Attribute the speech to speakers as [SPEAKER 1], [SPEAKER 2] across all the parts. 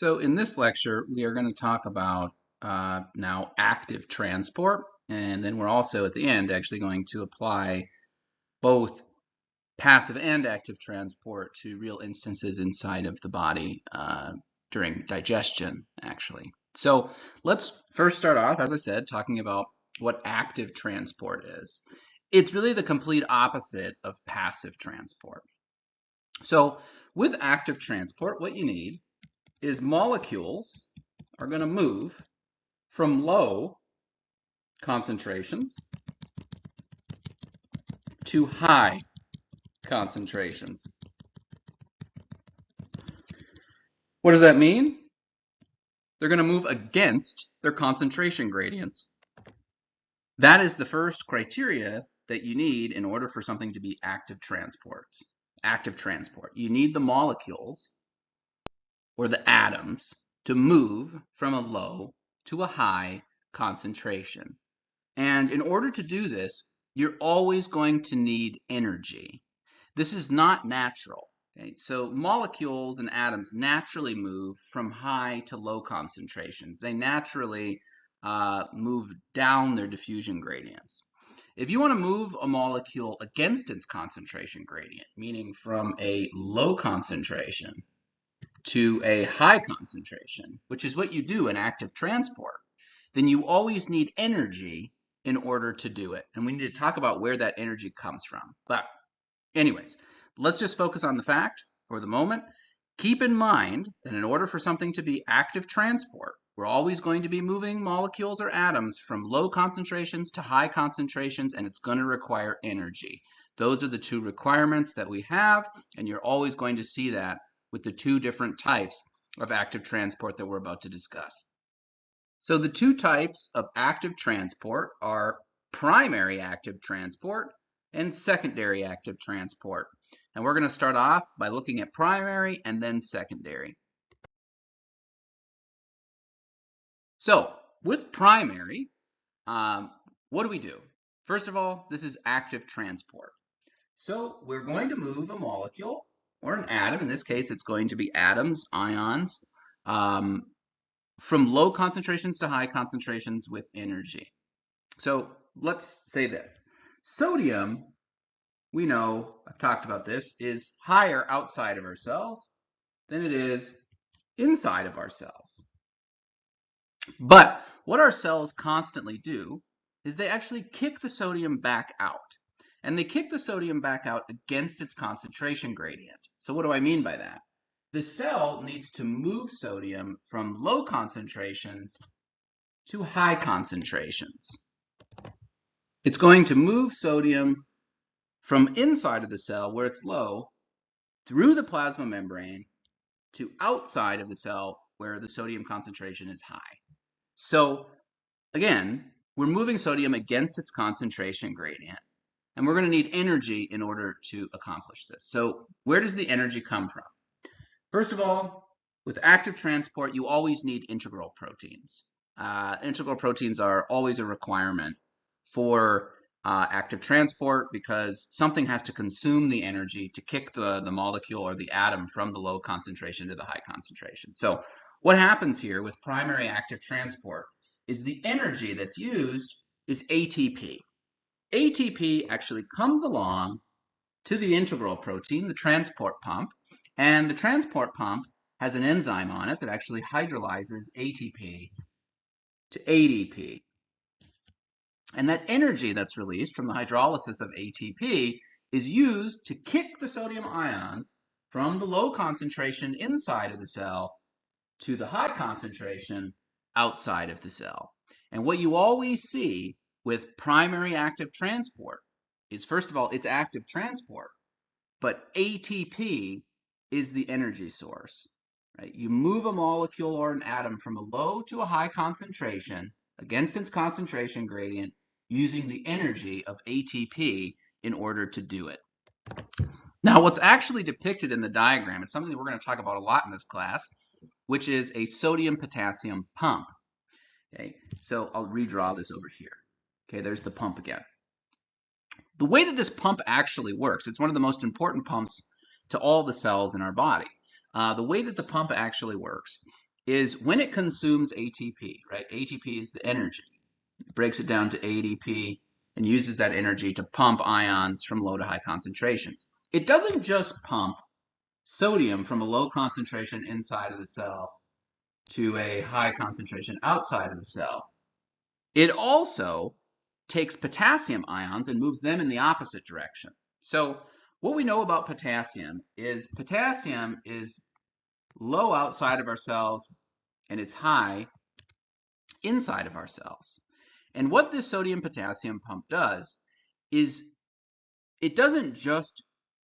[SPEAKER 1] So in this lecture, we are going to talk about now active transport, and then we're also at the end actually going to apply both passive and active transport to real instances inside of the body during digestion, actually. So let's first start off, as I said, talking about what active transport is. It's really the complete opposite of passive transport. So with active transport, what you need is molecules are going to move from low concentrations to high concentrations. What does that mean? They're going to move against their concentration gradients. That is the first criteria that you need in order for something to be active transport. Active transport. You need the molecules or the atoms to move from a low to a high concentration. And in order to do this, you're always going to need energy. This is not natural. Okay? So molecules and atoms naturally move from high to low concentrations. They naturally move down their diffusion gradients. If you want to move a molecule against its concentration gradient, meaning from a low concentration to a high concentration, which is what you do in active transport, then you always need energy in order to do it. And we need to talk about where that energy comes from. But anyways, let's just focus on the fact for the moment. Keep in mind that in order for something to be active transport, we're always going to be moving molecules or atoms from low concentrations to high concentrations, and it's going to require energy. Those are the two requirements that we have, and you're always going to see that with the two different types of active transport that we're about to discuss. So the two types of active transport are primary active transport and secondary active transport. And we're going to start off by looking at primary and then secondary. So with primary, what do we do? First of all, this is active transport. So we're going to move a molecule or an atom. In this case, it's going to be atoms, ions, from low concentrations to high concentrations with energy. So let's say this. Sodium, we know, I've talked about this, is higher outside of our cells than it is inside of our cells. But what our cells constantly do is they actually kick the sodium back out. And they kick the sodium back out against its concentration gradient. So what do I mean by that? The cell needs to move sodium from low concentrations to high concentrations. It's going to move sodium from inside of the cell where it's low through the plasma membrane to outside of the cell where the sodium concentration is high. So again, we're moving sodium against its concentration gradient. And we're going to need energy in order to accomplish this. So where does the energy come from? First of all, with active transport, you always need integral proteins. Integral proteins are always a requirement for active transport because something has to consume the energy to kick the molecule or the atom from the low concentration to the high concentration. So what happens here with primary active transport is the energy that's used is ATP. ATP actually comes along to the integral protein, the transport pump, and the transport pump has an enzyme on it that actually hydrolyzes ATP to ADP. And that energy that's released from the hydrolysis of ATP is used to kick the sodium ions from the low concentration inside of the cell to the high concentration outside of the cell. And what you always see with primary active transport is, first of all, it's active transport, but ATP is the energy source. Right? You move a molecule or an atom from a low to a high concentration against its concentration gradient using the energy of ATP in order to do it. Now, what's actually depicted in the diagram is something that we're going to talk about a lot in this class, which is a sodium-potassium pump. Okay, so I'll redraw this over here. Okay, there's the pump again. The way that this pump actually works, it's one of the most important pumps to all the cells in our body. The way that the pump actually works is when it consumes ATP, right? ATP is the energy. It breaks it down to ADP and uses that energy to pump ions from low to high concentrations. It doesn't just pump sodium from a low concentration inside of the cell to a high concentration outside of the cell. It also takes potassium ions and moves them in the opposite direction. So what we know about potassium is low outside of our cells and it's high inside of our cells. And what this sodium potassium pump does is it doesn't just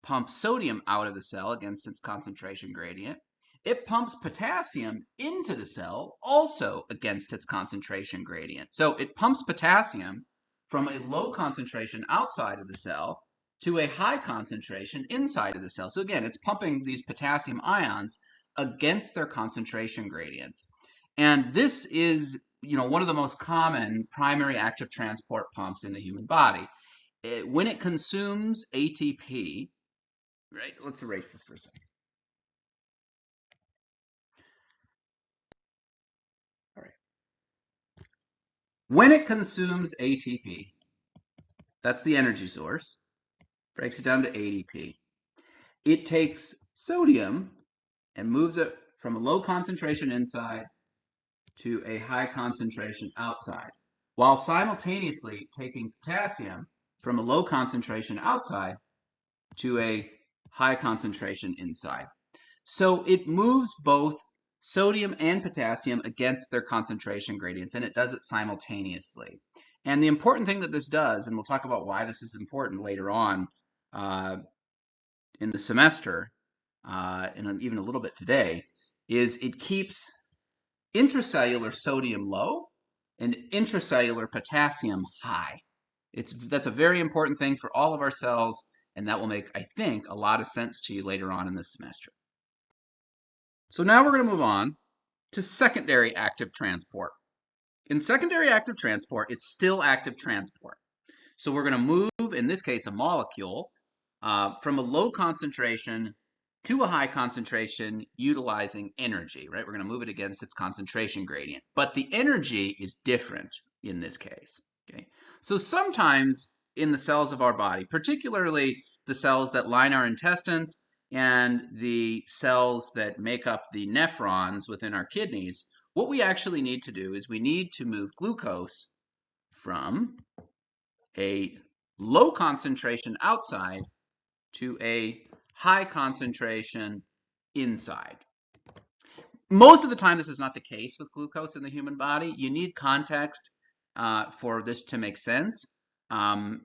[SPEAKER 1] pump sodium out of the cell against its concentration gradient. It pumps potassium into the cell also against its concentration gradient. So it pumps potassium from a low concentration outside of the cell to a high concentration inside of the cell. So again, it's pumping these potassium ions against their concentration gradients. And this is, one of the most common primary active transport pumps in the human body. When it consumes ATP, right? Let's erase this for a second. All right. When it consumes ATP, that's the energy source, breaks it down to ADP. It takes sodium and moves it from a low concentration inside to a high concentration outside, while simultaneously taking potassium from a low concentration outside to a high concentration inside. So it moves both sodium and potassium against their concentration gradients, and it does it simultaneously. And the important thing that this does, and we'll talk about why this is important later on in the semester, and even a little bit today, is it keeps intracellular sodium low and intracellular potassium high. That's a very important thing for all of our cells, and that will make, I think, a lot of sense to you later on in this semester. So now we're going to move on to secondary active transport. In secondary active transport, it's still active transport. So we're going to move, in this case, a molecule from a low concentration to a high concentration utilizing energy, right? We're going to move it against its concentration gradient. But the energy is different in this case, okay? So sometimes in the cells of our body, particularly the cells that line our intestines and the cells that make up the nephrons within our kidneys, what we actually need to do is we need to move glucose from a low concentration outside to a high concentration inside. Most of the time, this is not the case with glucose in the human body. You need context for this to make sense. And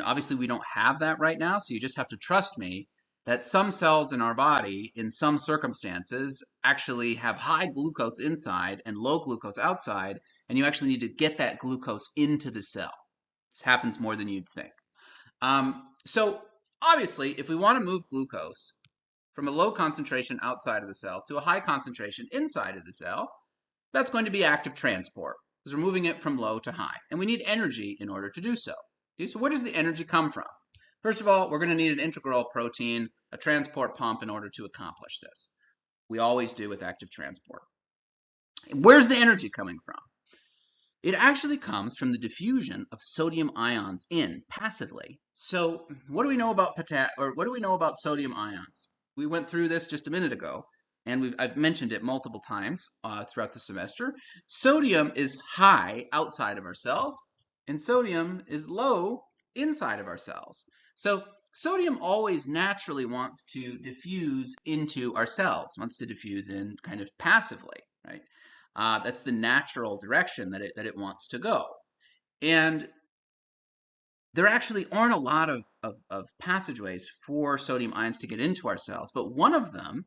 [SPEAKER 1] obviously, we don't have that right now, so you just have to trust me that some cells in our body, in some circumstances, actually have high glucose inside and low glucose outside, and you actually need to get that glucose into the cell. This happens more than you'd think. So obviously, if we want to move glucose from a low concentration outside of the cell to a high concentration inside of the cell, that's going to be active transport, because we're moving it from low to high, and we need energy in order to do so. Okay, so where does the energy come from? First of all, we're going to need an integral protein, a transport pump, in order to accomplish this. We always do with active transport. Where's the energy coming from? It actually comes from the diffusion of sodium ions in passively. So what do we know about sodium ions? We went through this just a minute ago, and I've mentioned it multiple times throughout the semester. Sodium is high outside of our cells, and sodium is low inside of our cells. So sodium always naturally wants to diffuse into our cells, wants to diffuse in kind of passively, right? That's the natural direction that it wants to go. And there actually aren't a lot of passageways for sodium ions to get into our cells, but one of them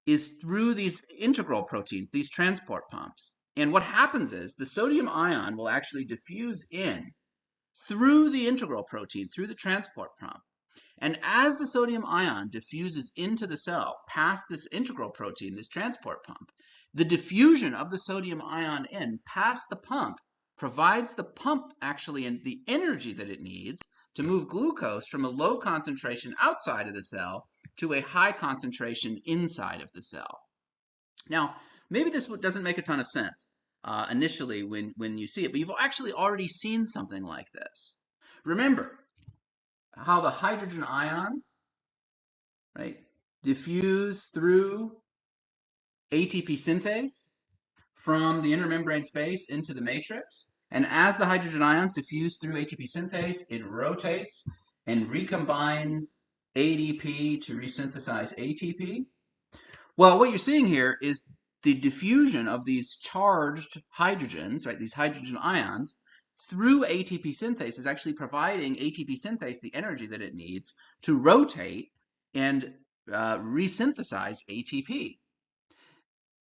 [SPEAKER 1] is through these integral proteins, these transport pumps. And what happens is the sodium ion will actually diffuse in through the integral protein, through the transport pump. And as the sodium ion diffuses into the cell past this integral protein, this transport pump, the diffusion of the sodium ion in past the pump provides the pump actually the energy that it needs to move glucose from a low concentration outside of the cell to a high concentration inside of the cell. Now, maybe this doesn't make a ton of sense initially when you see it, but you've actually already seen something like this. Remember how the hydrogen ions, right, diffuse through ATP synthase from the intermembrane space into the matrix. And as the hydrogen ions diffuse through ATP synthase, it rotates and recombines ADP to resynthesize ATP. Well, what you're seeing here is the diffusion of these charged hydrogens, right, these hydrogen ions, through ATP synthase is actually providing ATP synthase the energy that it needs to rotate and resynthesize ATP.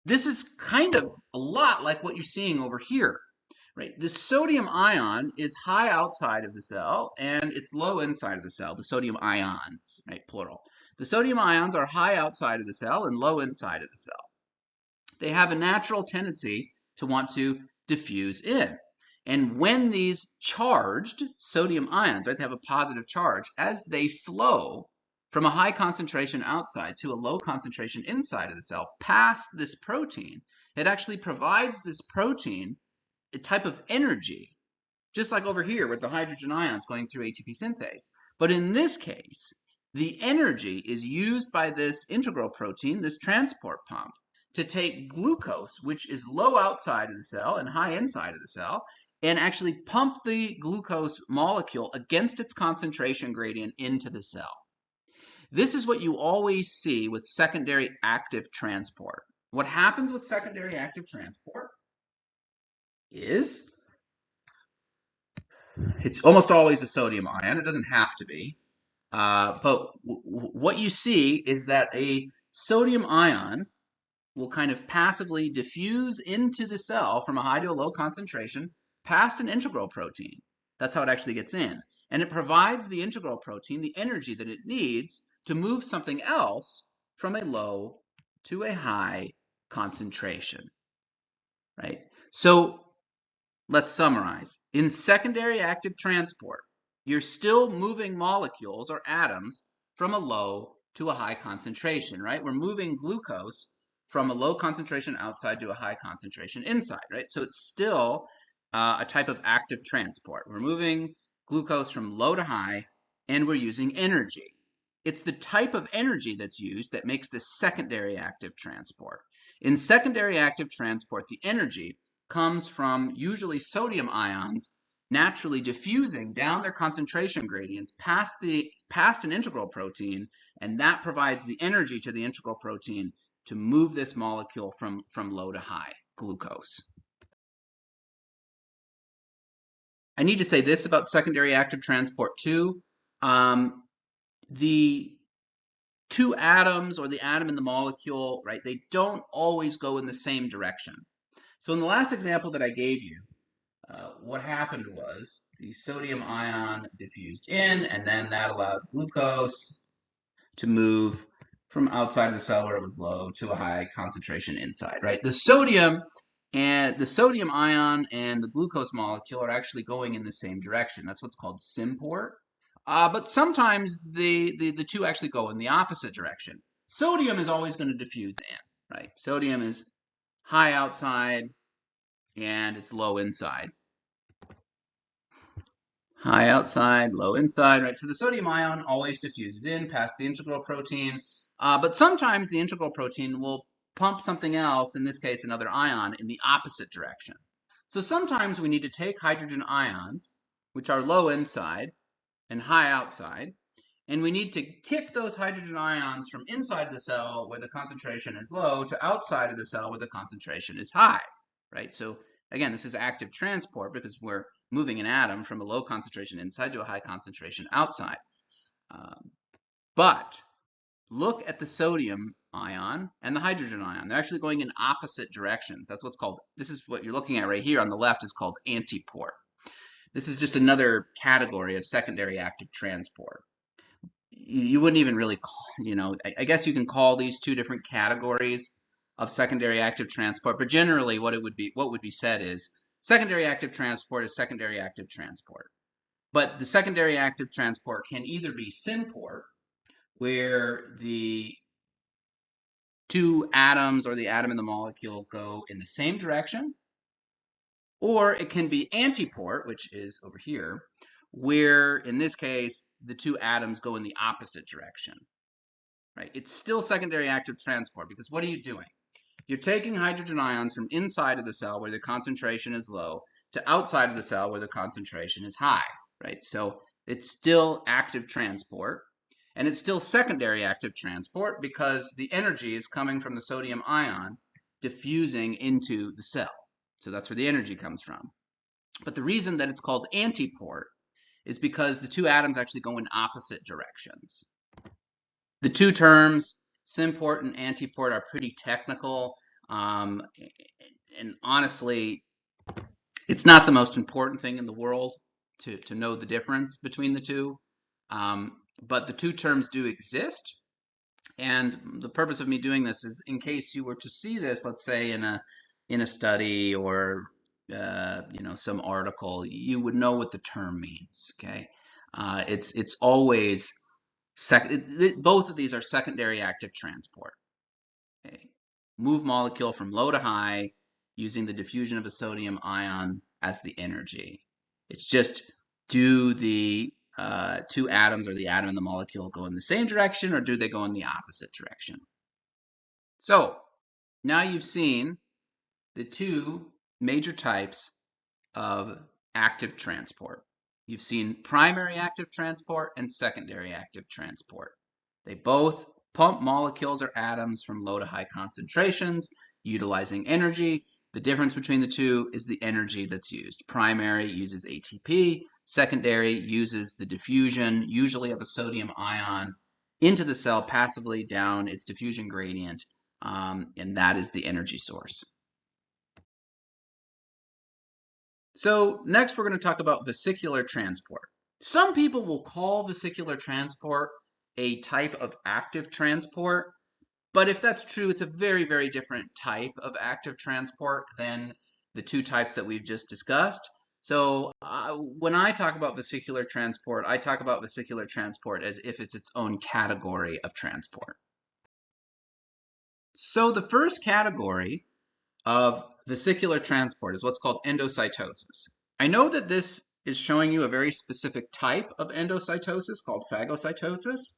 [SPEAKER 1] This is kind of a lot like what you're seeing over here, right? The sodium ion is high outside of the cell and it's low inside of the cell, the sodium ions, right, plural. The sodium ions are high outside of the cell and low inside of the cell. They have a natural tendency to want to diffuse in. And when these charged sodium ions, right, they have a positive charge, as they flow from a high concentration outside to a low concentration inside of the cell, past this protein, it actually provides this protein a type of energy, just like over here with the hydrogen ions going through ATP synthase. But in this case, the energy is used by this integral protein, this transport pump, to take glucose, which is low outside of the cell and high inside of the cell, and actually pump the glucose molecule against its concentration gradient into the cell. This is what you always see with secondary active transport. What happens with secondary active transport is it's almost always a sodium ion. It doesn't have to be. But what you see is that a sodium ion will kind of passively diffuse into the cell from a high to a low concentration past an integral protein. That's how it actually gets in. And it provides the integral protein the energy that it needs to move something else from a low to a high concentration, right? So let's summarize. In secondary active transport, you're still moving molecules or atoms from a low to a high concentration, right? We're moving glucose from a low concentration outside to a high concentration inside, right? So it's still a type of active transport. We're moving glucose from low to high, and we're using energy. It's the type of energy that's used that makes this secondary active transport. In secondary active transport, the energy comes from usually sodium ions naturally diffusing down their concentration gradients past an integral protein, and that provides the energy to the integral protein to move this molecule from low to high glucose. I need to say this about secondary active transport too. The two atoms or the atom in the molecule, right, they don't always go in the same direction. So in the last example that I gave you, what happened was the sodium ion diffused in, and then that allowed glucose to move from outside of the cell where it was low to a high concentration inside, right? The sodium ion and the glucose molecule are actually going in the same direction. That's what's called symport. But sometimes the two actually go in the opposite direction. Sodium is always going to diffuse in, right? Sodium is high outside and it's low inside. High outside, low inside, right? So the sodium ion always diffuses in past the integral protein, but sometimes the integral protein will pump something else, in this case another ion, in the opposite direction. So sometimes we need to take hydrogen ions, which are low inside and high outside, and we need to kick those hydrogen ions from inside the cell where the concentration is low to outside of the cell where the concentration is high, right? So again, this is active transport because we're moving an atom from a low concentration inside to a high concentration outside. But look at the sodium ion and the hydrogen ion. They're actually going in opposite directions. That's what's called, this is what you're looking at right here on the left is called antiport. This is just another category of secondary active transport. You wouldn't even really call, I guess you can call these two different categories of secondary active transport, but generally what would be said is secondary active transport is secondary active transport. But the secondary active transport can either be symport, where the two atoms or the atom and the molecule go in the same direction, or it can be antiport, which is over here, where in this case, the two atoms go in the opposite direction, right? It's still secondary active transport because what are you doing? You're taking hydrogen ions from inside of the cell where the concentration is low to outside of the cell where the concentration is high, right? So it's still active transport, and it's still secondary active transport because the energy is coming from the sodium ion diffusing into the cell. So that's where the energy comes from. But the reason that it's called antiport is because the two atoms actually go in opposite directions. The two terms, symport and antiport, are pretty technical. And honestly, it's not the most important thing in the world to know the difference between the two. But the two terms do exist. And the purpose of me doing this is in case you were to see this, let's say in a study or some article, you would know what the term means. Okay, it's always both of these are secondary active transport. Okay, move molecule from low to high using the diffusion of a sodium ion as the energy. It's just do the two atoms or the atom and the molecule go in the same direction, or do they go in the opposite direction? So now you've seen the two major types of active transport. You've seen primary active transport and secondary active transport. They both pump molecules or atoms from low to high concentrations, utilizing energy. The difference between the two is the energy that's used. Primary uses ATP. Secondary uses the diffusion, usually of a sodium ion, into the cell passively down its diffusion gradient, and that is the energy source. So next we're going to talk about vesicular transport. Some people will call vesicular transport a type of active transport, but if that's true, it's a very, very different type of active transport than the two types that we've just discussed. So when I talk about vesicular transport, I talk about vesicular transport as if it's its own category of transport. So the first category of vesicular transport is what's called endocytosis. I know that this is showing you a very specific type of endocytosis called phagocytosis,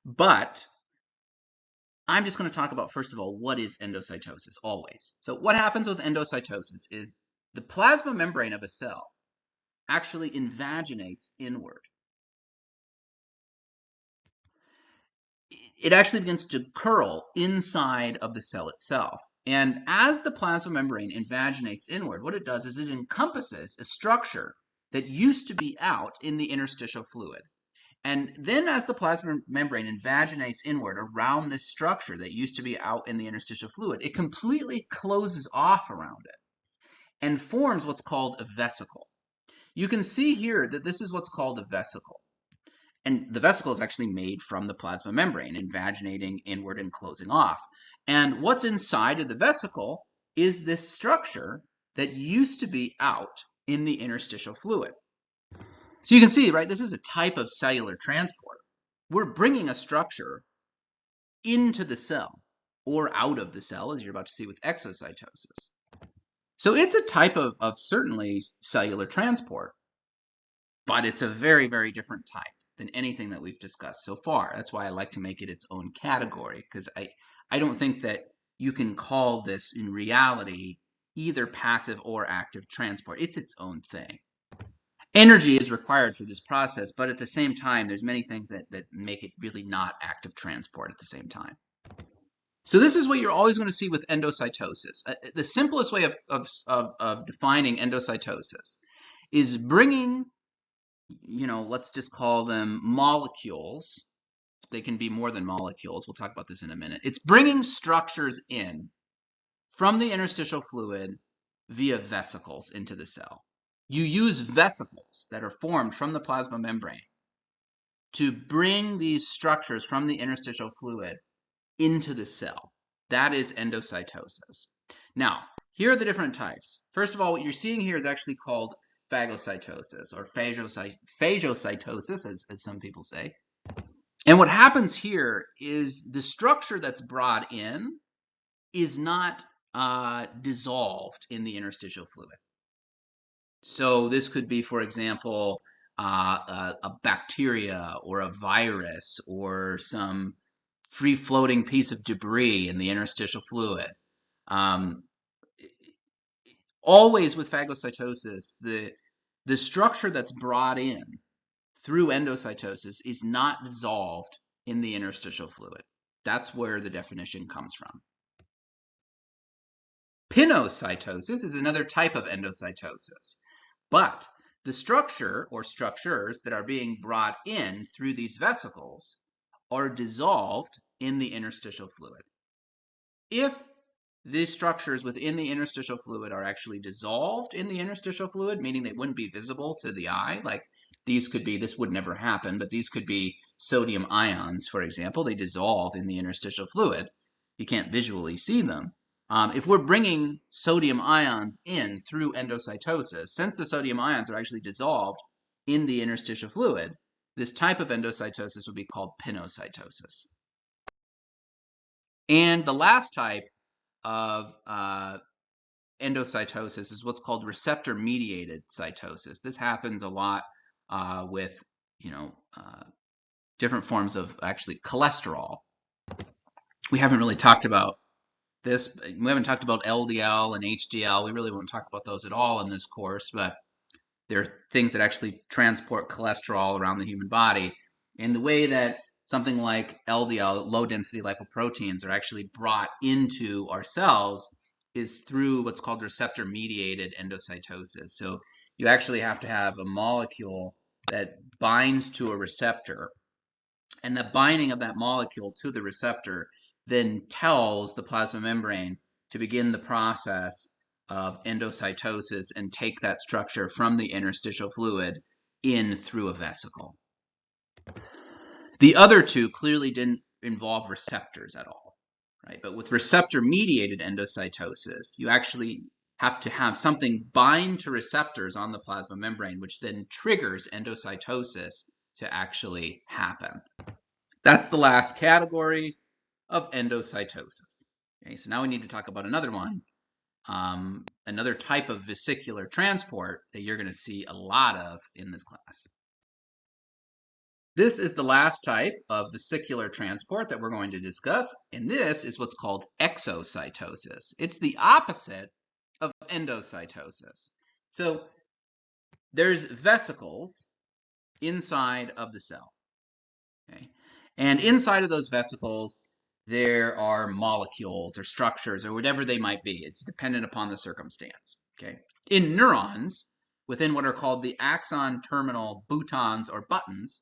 [SPEAKER 1] but I'm just going to talk about, first of all, what is endocytosis always. So what happens with endocytosis is the plasma membrane of a cell actually invaginates inward. It actually begins to curl inside of the cell itself. And as the plasma membrane invaginates inward, what it does is it encompasses a structure that used to be out in the interstitial fluid. And then as the plasma membrane invaginates inward around this structure that used to be out in the interstitial fluid, it completely closes off around it and forms what's called a vesicle. You can see here that this is what's called a vesicle. And the vesicle is actually made from the plasma membrane, invaginating inward and closing off. And what's inside of the vesicle is this structure that used to be out in the interstitial fluid. So you can see, right, this is a type of cellular transport. We're bringing a structure into the cell or out of the cell, as you're about to see with exocytosis. So it's a type of certainly cellular transport, but it's a very, very different type than anything that we've discussed so far. That's why I like to make it its own category, because I don't think that you can call this in reality either passive or active transport. It's its own thing. Energy is required for this process, but at the same time, there's many things that make it really not active transport at the same time. So this is what you're always going to see with endocytosis. The simplest way of defining endocytosis is bringing, let's just call them molecules. They can be more than molecules. We'll talk about this in a minute. It's bringing structures in from the interstitial fluid via vesicles into the cell. You use vesicles that are formed from the plasma membrane to bring these structures from the interstitial fluid into the cell. That is endocytosis. Now, here are the different types. First of all, what you're seeing here is actually called phagocytosis, or phagocytosis, as some people say. And what happens here is the structure that's brought in is not dissolved in the interstitial fluid. So this could be, for example, a bacteria or a virus or some free-floating piece of debris in the interstitial fluid. Always with phagocytosis, the structure that's brought in through endocytosis is not dissolved in the interstitial fluid. That's where the definition comes from. Pinocytosis is another type of endocytosis, but the structure or structures that are being brought in through these vesicles are dissolved in the interstitial fluid. If these structures within the interstitial fluid are actually dissolved in the interstitial fluid, meaning they wouldn't be visible to the eye, like these could be, this would never happen, but these could be sodium ions, for example. They dissolve in the interstitial fluid. You can't visually see them. If we're bringing sodium ions in through endocytosis, since the sodium ions are actually dissolved in the interstitial fluid, this type of endocytosis would be called pinocytosis. And the last type of endocytosis is what's called receptor-mediated cytosis. This happens a lot with, different forms of actually cholesterol. We haven't really talked about this. We haven't talked about LDL and HDL. We really won't talk about those at all in this course, but they're things that actually transport cholesterol around the human body. And the way that something like LDL, low-density lipoproteins, are actually brought into our cells is through what's called receptor-mediated endocytosis. So you actually have to have a molecule that binds to a receptor, and the binding of that molecule to the receptor then tells the plasma membrane to begin the process of endocytosis and take that structure from the interstitial fluid in through a vesicle. The other two clearly didn't involve receptors at all, right? But with receptor-mediated endocytosis, you actually have to have something bind to receptors on the plasma membrane, which then triggers endocytosis to actually happen. That's the last category of endocytosis. Okay, so now we need to talk about another one, another type of vesicular transport that you're going to see a lot of in this class. This is the last type of vesicular transport that we're going to discuss, and this is what's called exocytosis. It's the opposite of endocytosis. So there's vesicles inside of the cell, okay? And inside of those vesicles, there are molecules or structures or whatever they might be. It's dependent upon the circumstance, okay? In neurons, within what are called the axon terminal boutons or buttons,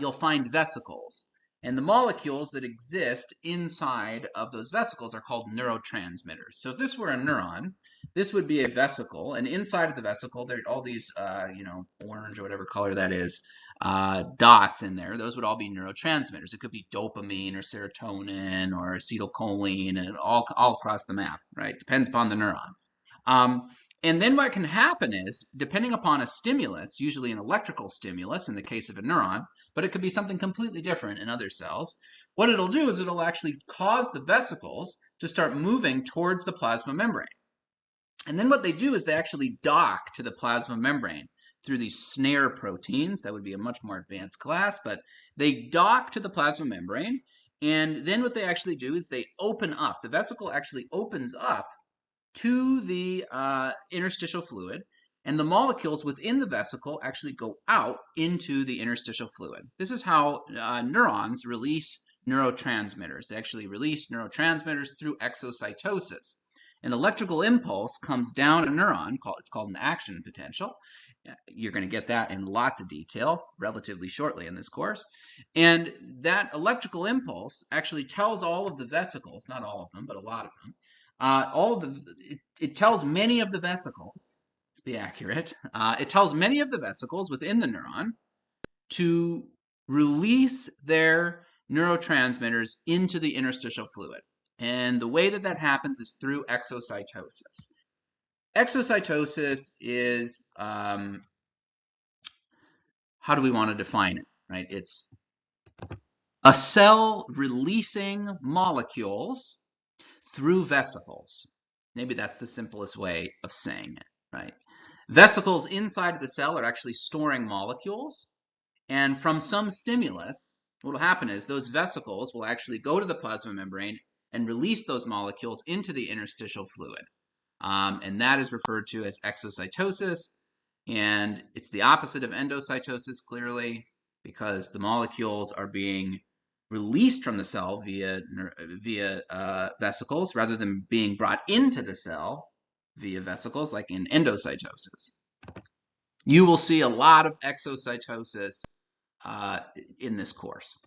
[SPEAKER 1] you'll find vesicles. And the molecules that exist inside of those vesicles are called neurotransmitters. So if this were a neuron, this would be a vesicle, and inside of the vesicle, there are all these, orange or whatever color that is, dots in there. Those would all be neurotransmitters. It could be dopamine or serotonin or acetylcholine, and all across the map, right? Depends upon the neuron. And then what can happen is, depending upon a stimulus, usually an electrical stimulus in the case of a neuron, but it could be something completely different in other cells, what it'll do is it'll actually cause the vesicles to start moving towards the plasma membrane. And then what they do is they actually dock to the plasma membrane through these snare proteins. That would be a much more advanced class, but they dock to the plasma membrane, and then what they actually do is they open up. The vesicle actually opens up to the interstitial fluid, and the molecules within the vesicle actually go out into the interstitial fluid. This is how neurons release neurotransmitters. They actually release neurotransmitters through exocytosis. An electrical impulse comes down a neuron, it's called an action potential. You're going to get that in lots of detail relatively shortly in this course. And that electrical impulse actually tells all of the vesicles, not all of them, but a lot of them, it tells many of the vesicles, let's be accurate, it tells many of the vesicles within the neuron to release their neurotransmitters into the interstitial fluid. And the way that that happens is through exocytosis. Exocytosis is, how do we want to define it, right? It's A cell releasing molecules through vesicles. Maybe that's the simplest way of saying it, right? Vesicles inside of the cell are actually storing molecules, and from some stimulus, what will happen is those vesicles will actually go to the plasma membrane and release those molecules into the interstitial fluid. And that is referred to as exocytosis, and it's the opposite of endocytosis, clearly, because the molecules are being released from the cell via vesicles rather than being brought into the cell via vesicles, like in endocytosis. You will see a lot of exocytosis in this course.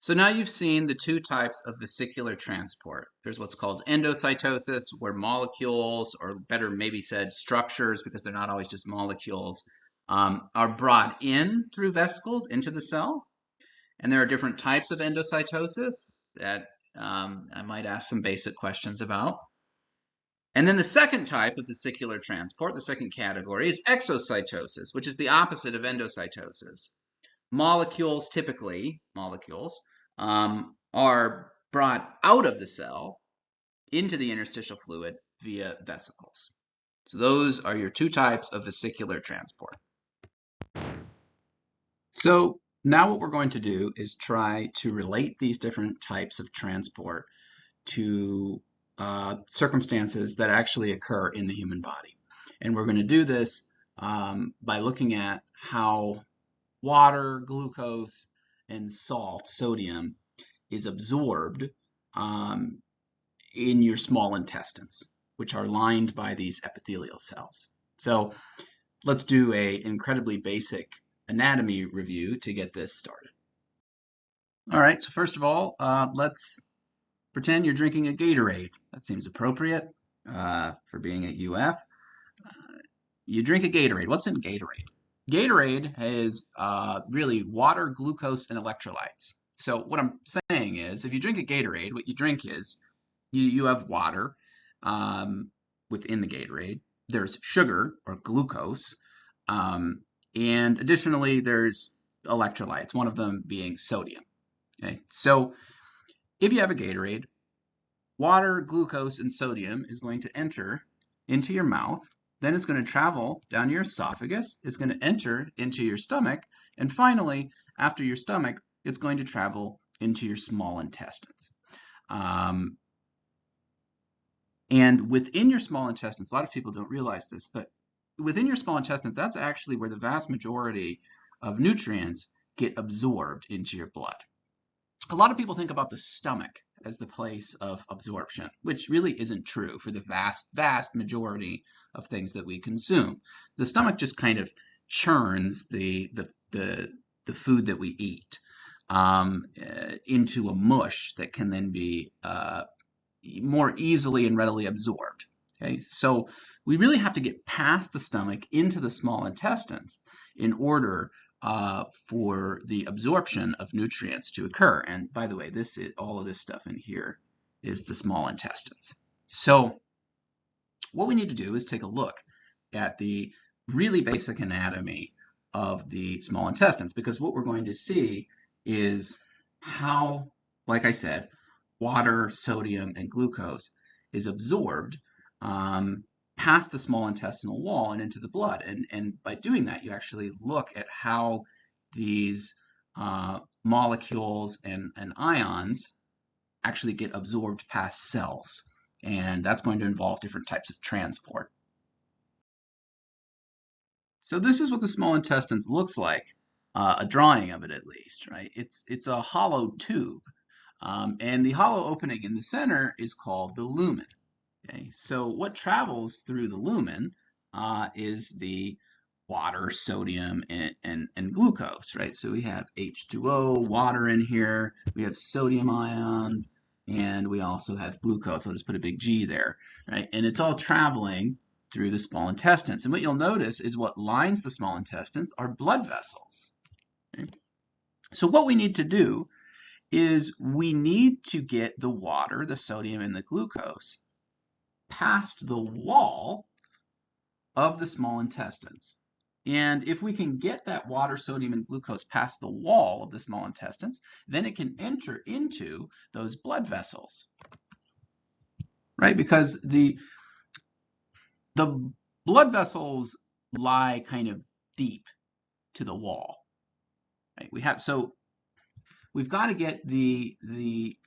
[SPEAKER 1] So now you've seen the two types of vesicular transport. There's what's called endocytosis, where molecules, or better maybe said structures, because they're not always just molecules, are brought in through vesicles into the cell. And there are different types of endocytosis that I might ask some basic questions about. And then the second type of vesicular transport, the second category, is exocytosis, which is the opposite of endocytosis. Molecules, typically molecules, are brought out of the cell into the interstitial fluid via vesicles. So those are your two types of vesicular transport. So now what we're going to do is try to relate these different types of transport to circumstances that actually occur in the human body. And we're going to do this by looking at how water, glucose, and salt, sodium, is absorbed in your small intestines, which are lined by these epithelial cells. So let's do an incredibly basic anatomy review to get this started. All right, so first of all, let's pretend you're drinking a Gatorade. That seems appropriate for being at UF. You drink a Gatorade. What's in Gatorade? Gatorade is really water, glucose, and electrolytes. So what I'm saying is, if you drink a Gatorade, what you drink is you have water within the Gatorade. There's sugar or glucose, and additionally there's electrolytes, one of them being sodium. Okay, so if you have a Gatorade, water, glucose, and sodium is going to enter into your mouth. Then it's going to travel down your esophagus. It's going to enter into your stomach. And finally, after your stomach, it's going to travel into your small intestines. And within your small intestines, a lot of people don't realize this, but within your small intestines, that's actually where the vast majority of nutrients get absorbed into your blood. A lot of people think about the stomach as the place of absorption, which really isn't true for the vast majority of things that we consume. The stomach just kind of churns the food that we eat into a mush that can then be more easily and readily absorbed. Okay, so we really have to get past the stomach into the small intestines in order for the absorption of nutrients to occur. And by the way, all of this stuff in here is the small intestines. So what we need to do is take a look at the really basic anatomy of the small intestines, because what we're going to see is how, like I said, water, sodium, and glucose is absorbed past the small intestinal wall and into the blood. And by doing that, you actually look at how these molecules and ions actually get absorbed past cells. And that's going to involve different types of transport. So this is what the small intestines looks like, a drawing of it at least, right? It's a hollow tube. And the hollow opening in the center is called the lumen. Okay, so what travels through the lumen is the water, sodium, and glucose, right? So we have H2O, water in here, we have sodium ions, and we also have glucose. I'll just put a big G there, right? And it's all traveling through the small intestines. And what you'll notice is what lines the small intestines are blood vessels. Okay? So what we need to do is we need to get the water, the sodium, and the glucose past the wall of the small intestines And if we can get that water, sodium, and glucose past the wall of the small intestines, then it can enter into those blood vessels, right? Because the blood vessels lie kind of deep to the wall, right? We've got to get the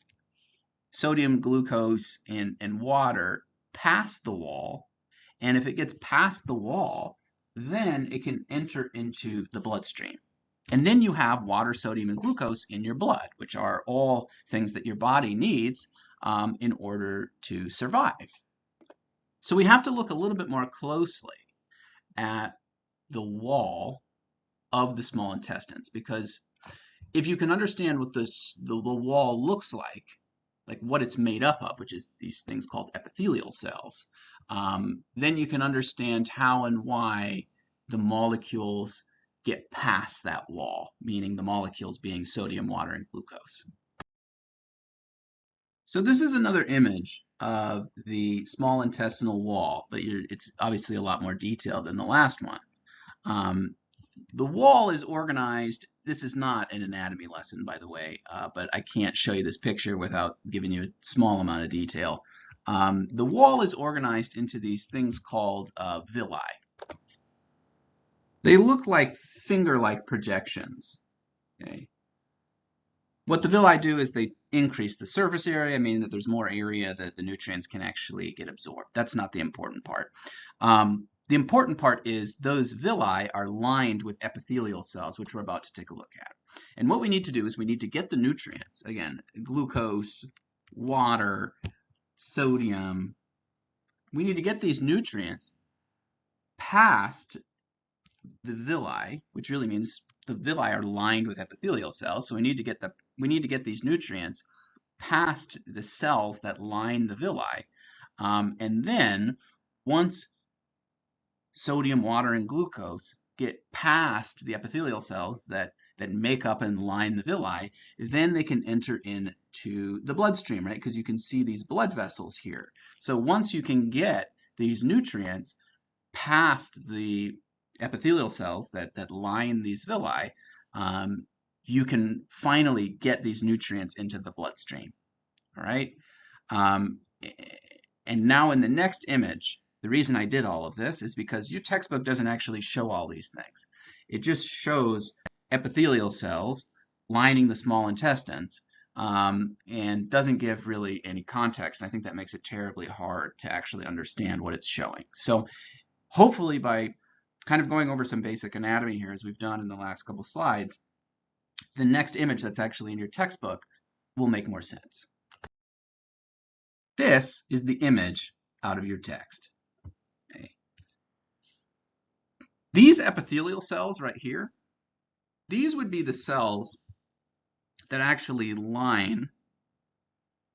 [SPEAKER 1] sodium, glucose, and water past the wall. And if it gets past the wall, then it can enter into the bloodstream. And then you have water, sodium, and glucose in your blood, which are all things that your body needs in order to survive. So we have to look a little bit more closely at the wall of the small intestines, because if you can understand what the wall looks like what it's made up of, which is these things called epithelial cells, then you can understand how and why the molecules get past that wall, meaning the molecules being sodium, water, and glucose. So this is another image of the small intestinal wall, but it's obviously a lot more detailed than the last one. The wall is organized. This is not an anatomy lesson, by the way, but I can't show you this picture without giving you a small amount of detail. The wall is organized into these things called villi. They look like finger-like projections. Okay. What the villi do is they increase the surface area, meaning that there's more area that the nutrients can actually get absorbed. That's not the important part. The important part is those villi are lined with epithelial cells, which we're about to take a look at. And what we need to do is we need to get the nutrients, again, glucose, water, sodium. We need to get these nutrients past the villi, which really means the villi are lined with epithelial cells. So we need to get these nutrients past the cells that line the villi. And then once sodium, water, and glucose get past the epithelial cells that make up and line the villi, then they can enter into the bloodstream, right? Because you can see these blood vessels here. So once you can get these nutrients past the epithelial cells that line these villi, you can finally get these nutrients into the bloodstream, all right? And now in the next image, the reason I did all of this is because your textbook doesn't actually show all these things. It just shows epithelial cells lining the small intestines and doesn't give really any context. And I think that makes it terribly hard to actually understand what it's showing. So hopefully by kind of going over some basic anatomy here, as we've done in the last couple slides, the next image that's actually in your textbook will make more sense. This is the image out of your text. Okay. These epithelial cells right here, these would be the cells that actually line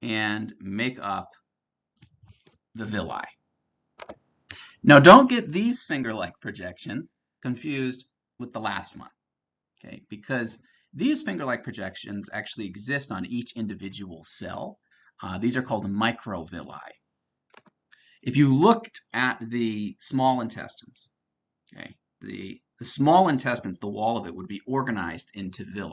[SPEAKER 1] and make up the villi. Now don't get these finger-like projections confused with the last one, okay? Because these finger-like projections actually exist on each individual cell. These are called microvilli. If you looked at the small intestines, okay, the small intestines, the wall of it would be organized into villi.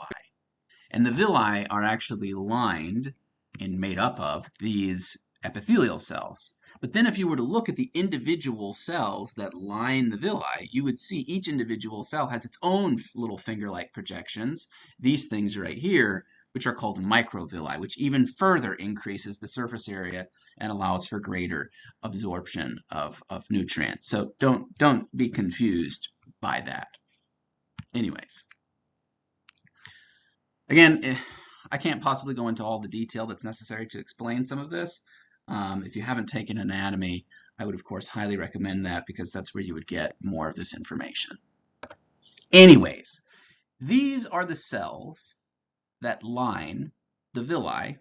[SPEAKER 1] And the villi are actually lined and made up of these epithelial cells. But then if you were to look at the individual cells that line the villi, you would see each individual cell has its own little finger-like projections, these things right here, which are called microvilli, which even further increases the surface area and allows for greater absorption of nutrients. So don't be confused by that. Anyways, again, I can't possibly go into all the detail that's necessary to explain some of this. If you haven't taken anatomy, I would of course highly recommend that, because that's where you would get more of this information. Anyways, these are the cells that line the villi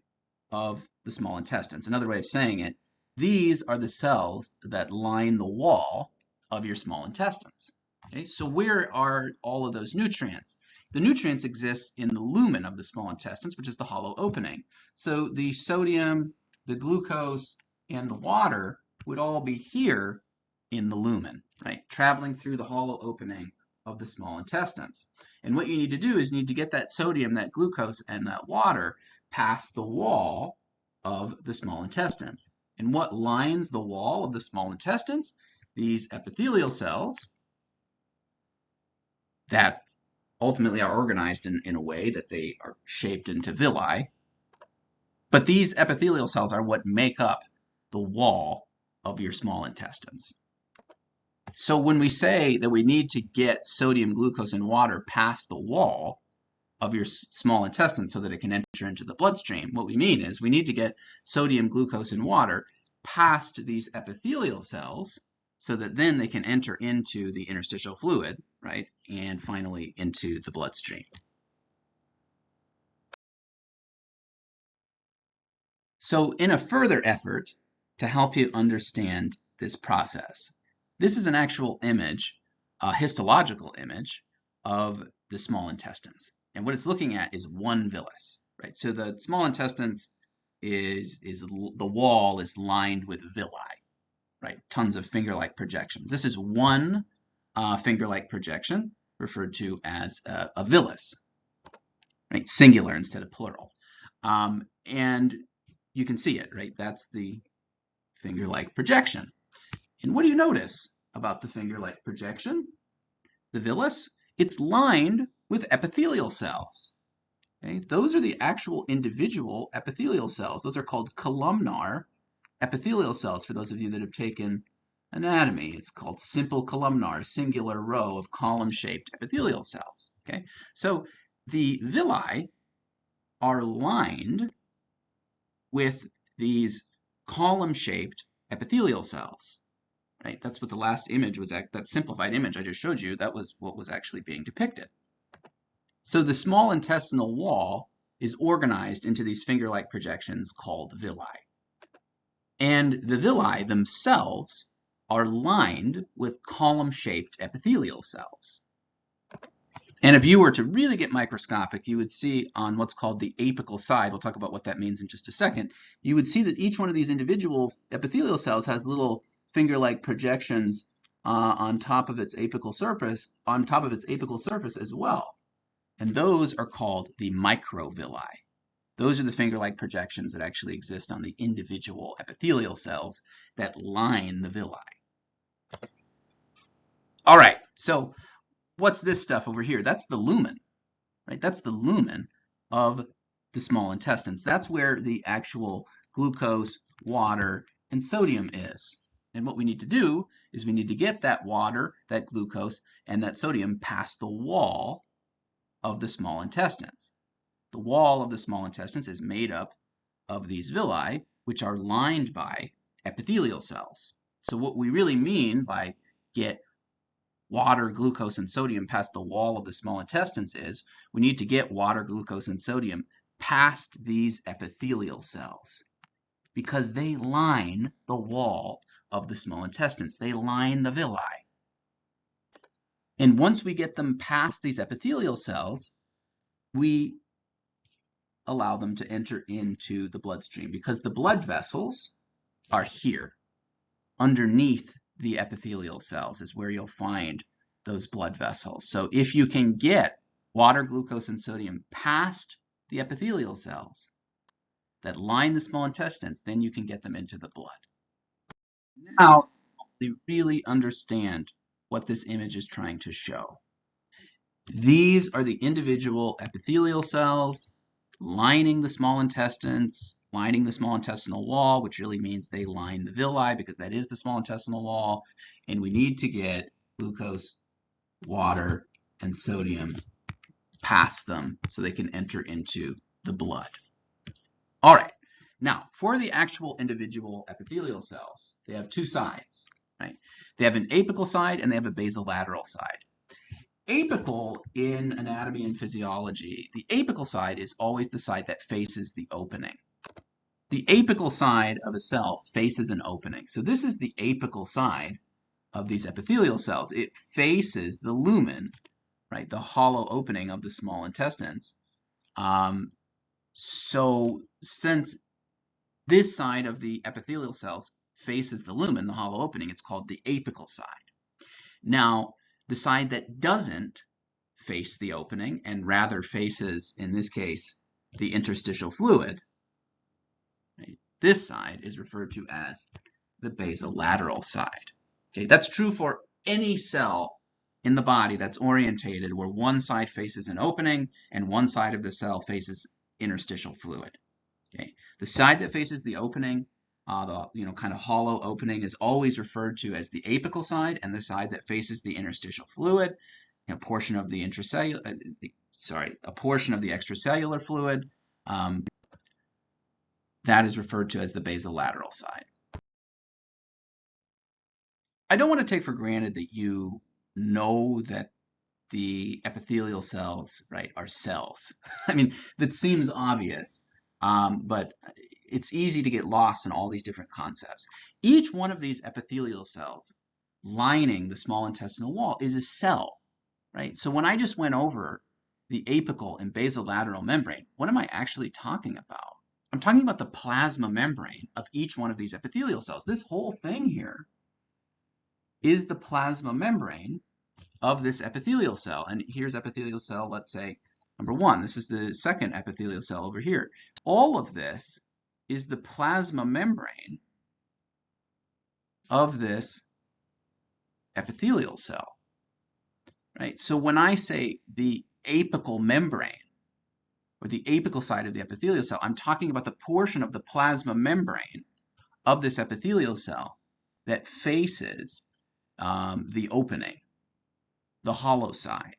[SPEAKER 1] of the small intestines. Another way of saying it, these are the cells that line the wall of your small intestines. Okay, so where are all of those nutrients? The nutrients exist in the lumen of the small intestines, which is the hollow opening. So the sodium, the glucose, and the water would all be here in the lumen, right? Traveling through the hollow opening of the small intestines. And what you need to do is you need to get that sodium, that glucose, and that water past the wall of the small intestines. And what lines the wall of the small intestines? These epithelial cells that ultimately are organized in a way that they are shaped into villi. But these epithelial cells are what make up the wall of your small intestines. So when we say that we need to get sodium, glucose, and water past the wall of your small intestine so that it can enter into the bloodstream, what we mean is we need to get sodium, glucose, and water past these epithelial cells so that then they can enter into the interstitial fluid, right, and finally into the bloodstream. So in a further effort to help you understand this process, this is an actual image, a histological image of the small intestines. And what it's looking at is one villus, right? So the small intestines is the wall is lined with villi, right? Tons of finger-like projections. This is one finger-like projection referred to as a villus, right? Singular instead of plural. And you can see it, right? That's the finger-like projection. And what do you notice about the finger-like projection? The villus, it's lined with epithelial cells. Okay? Those are the actual individual epithelial cells. Those are called columnar epithelial cells for those of you that have taken anatomy. It's called simple columnar, singular row of column-shaped epithelial cells. Okay? So the villi are lined with these column-shaped epithelial cells. Right? That's what the last image was, that simplified image I just showed you, that was what was actually being depicted. So the small intestinal wall is organized into these finger-like projections called villi. And the villi themselves are lined with column-shaped epithelial cells. And if you were to really get microscopic, you would see on what's called the apical side, we'll talk about what that means in just a second, you would see that each one of these individual epithelial cells has little finger-like projections on top of its apical surface, as well. And those are called the microvilli. Those are the finger-like projections that actually exist on the individual epithelial cells that line the villi. All right, so what's this stuff over here? That's the lumen, right? That's the lumen of the small intestines. That's where the actual glucose, water, and sodium is. And what we need to do is we need to get that water, that glucose, and that sodium past the wall of the small intestines. The wall of the small intestines is made up of these villi, which are lined by epithelial cells. So what we really mean by get water, glucose, and sodium past the wall of the small intestines is we need to get water, glucose, and sodium past these epithelial cells because they line the wall of the small intestines. They line the villi. And once we get them past these epithelial cells, we allow them to enter into the bloodstream because the blood vessels are here. Underneath the epithelial cells is where you'll find those blood vessels. So if you can get water, glucose, and sodium past the epithelial cells that line the small intestines, then you can get them into the blood. Now, you really understand what this image is trying to show. These are the individual epithelial cells lining the small intestines, lining the small intestinal wall, which really means they line the villi because that is the small intestinal wall. And we need to get glucose, water, and sodium past them so they can enter into the blood. All right. Now, for the actual individual epithelial cells, they have two sides, right? They have an apical side and they have a basolateral side. Apical in anatomy and physiology, the apical side is always the side that faces the opening. The apical side of a cell faces an opening. So this is the apical side of these epithelial cells. It faces the lumen, right? The hollow opening of the small intestines. So since this side of the epithelial cells faces the lumen, the hollow opening, it's called the apical side. Now, the side that doesn't face the opening and rather faces, in this case, the interstitial fluid, right? This side is referred to as the basolateral side. Okay, that's true for any cell in the body that's orientated where one side faces an opening and one side of the cell faces interstitial fluid. Okay, the side that faces the opening, the kind of hollow opening, is always referred to as the apical side, and the side that faces the interstitial fluid, a portion of the a portion of the extracellular fluid, that is referred to as the basolateral side. I don't want to take for granted that you know that the epithelial cells, right, are cells. I mean, that seems obvious, but it's easy to get lost in all these different concepts. Each one of these epithelial cells lining the small intestinal wall is a cell, right? So when I just went over the apical and basolateral membrane, what am I actually talking about? I'm talking about the plasma membrane of each one of these epithelial cells. This whole thing here is the plasma membrane of this epithelial cell. And here's epithelial cell, let's say, number 1. This is the second epithelial cell over here. All of this is the plasma membrane of this epithelial cell, right? So when I say the apical membrane, or the apical side of the epithelial cell, I'm talking about the portion of the plasma membrane of this epithelial cell that faces the opening, the hollow side.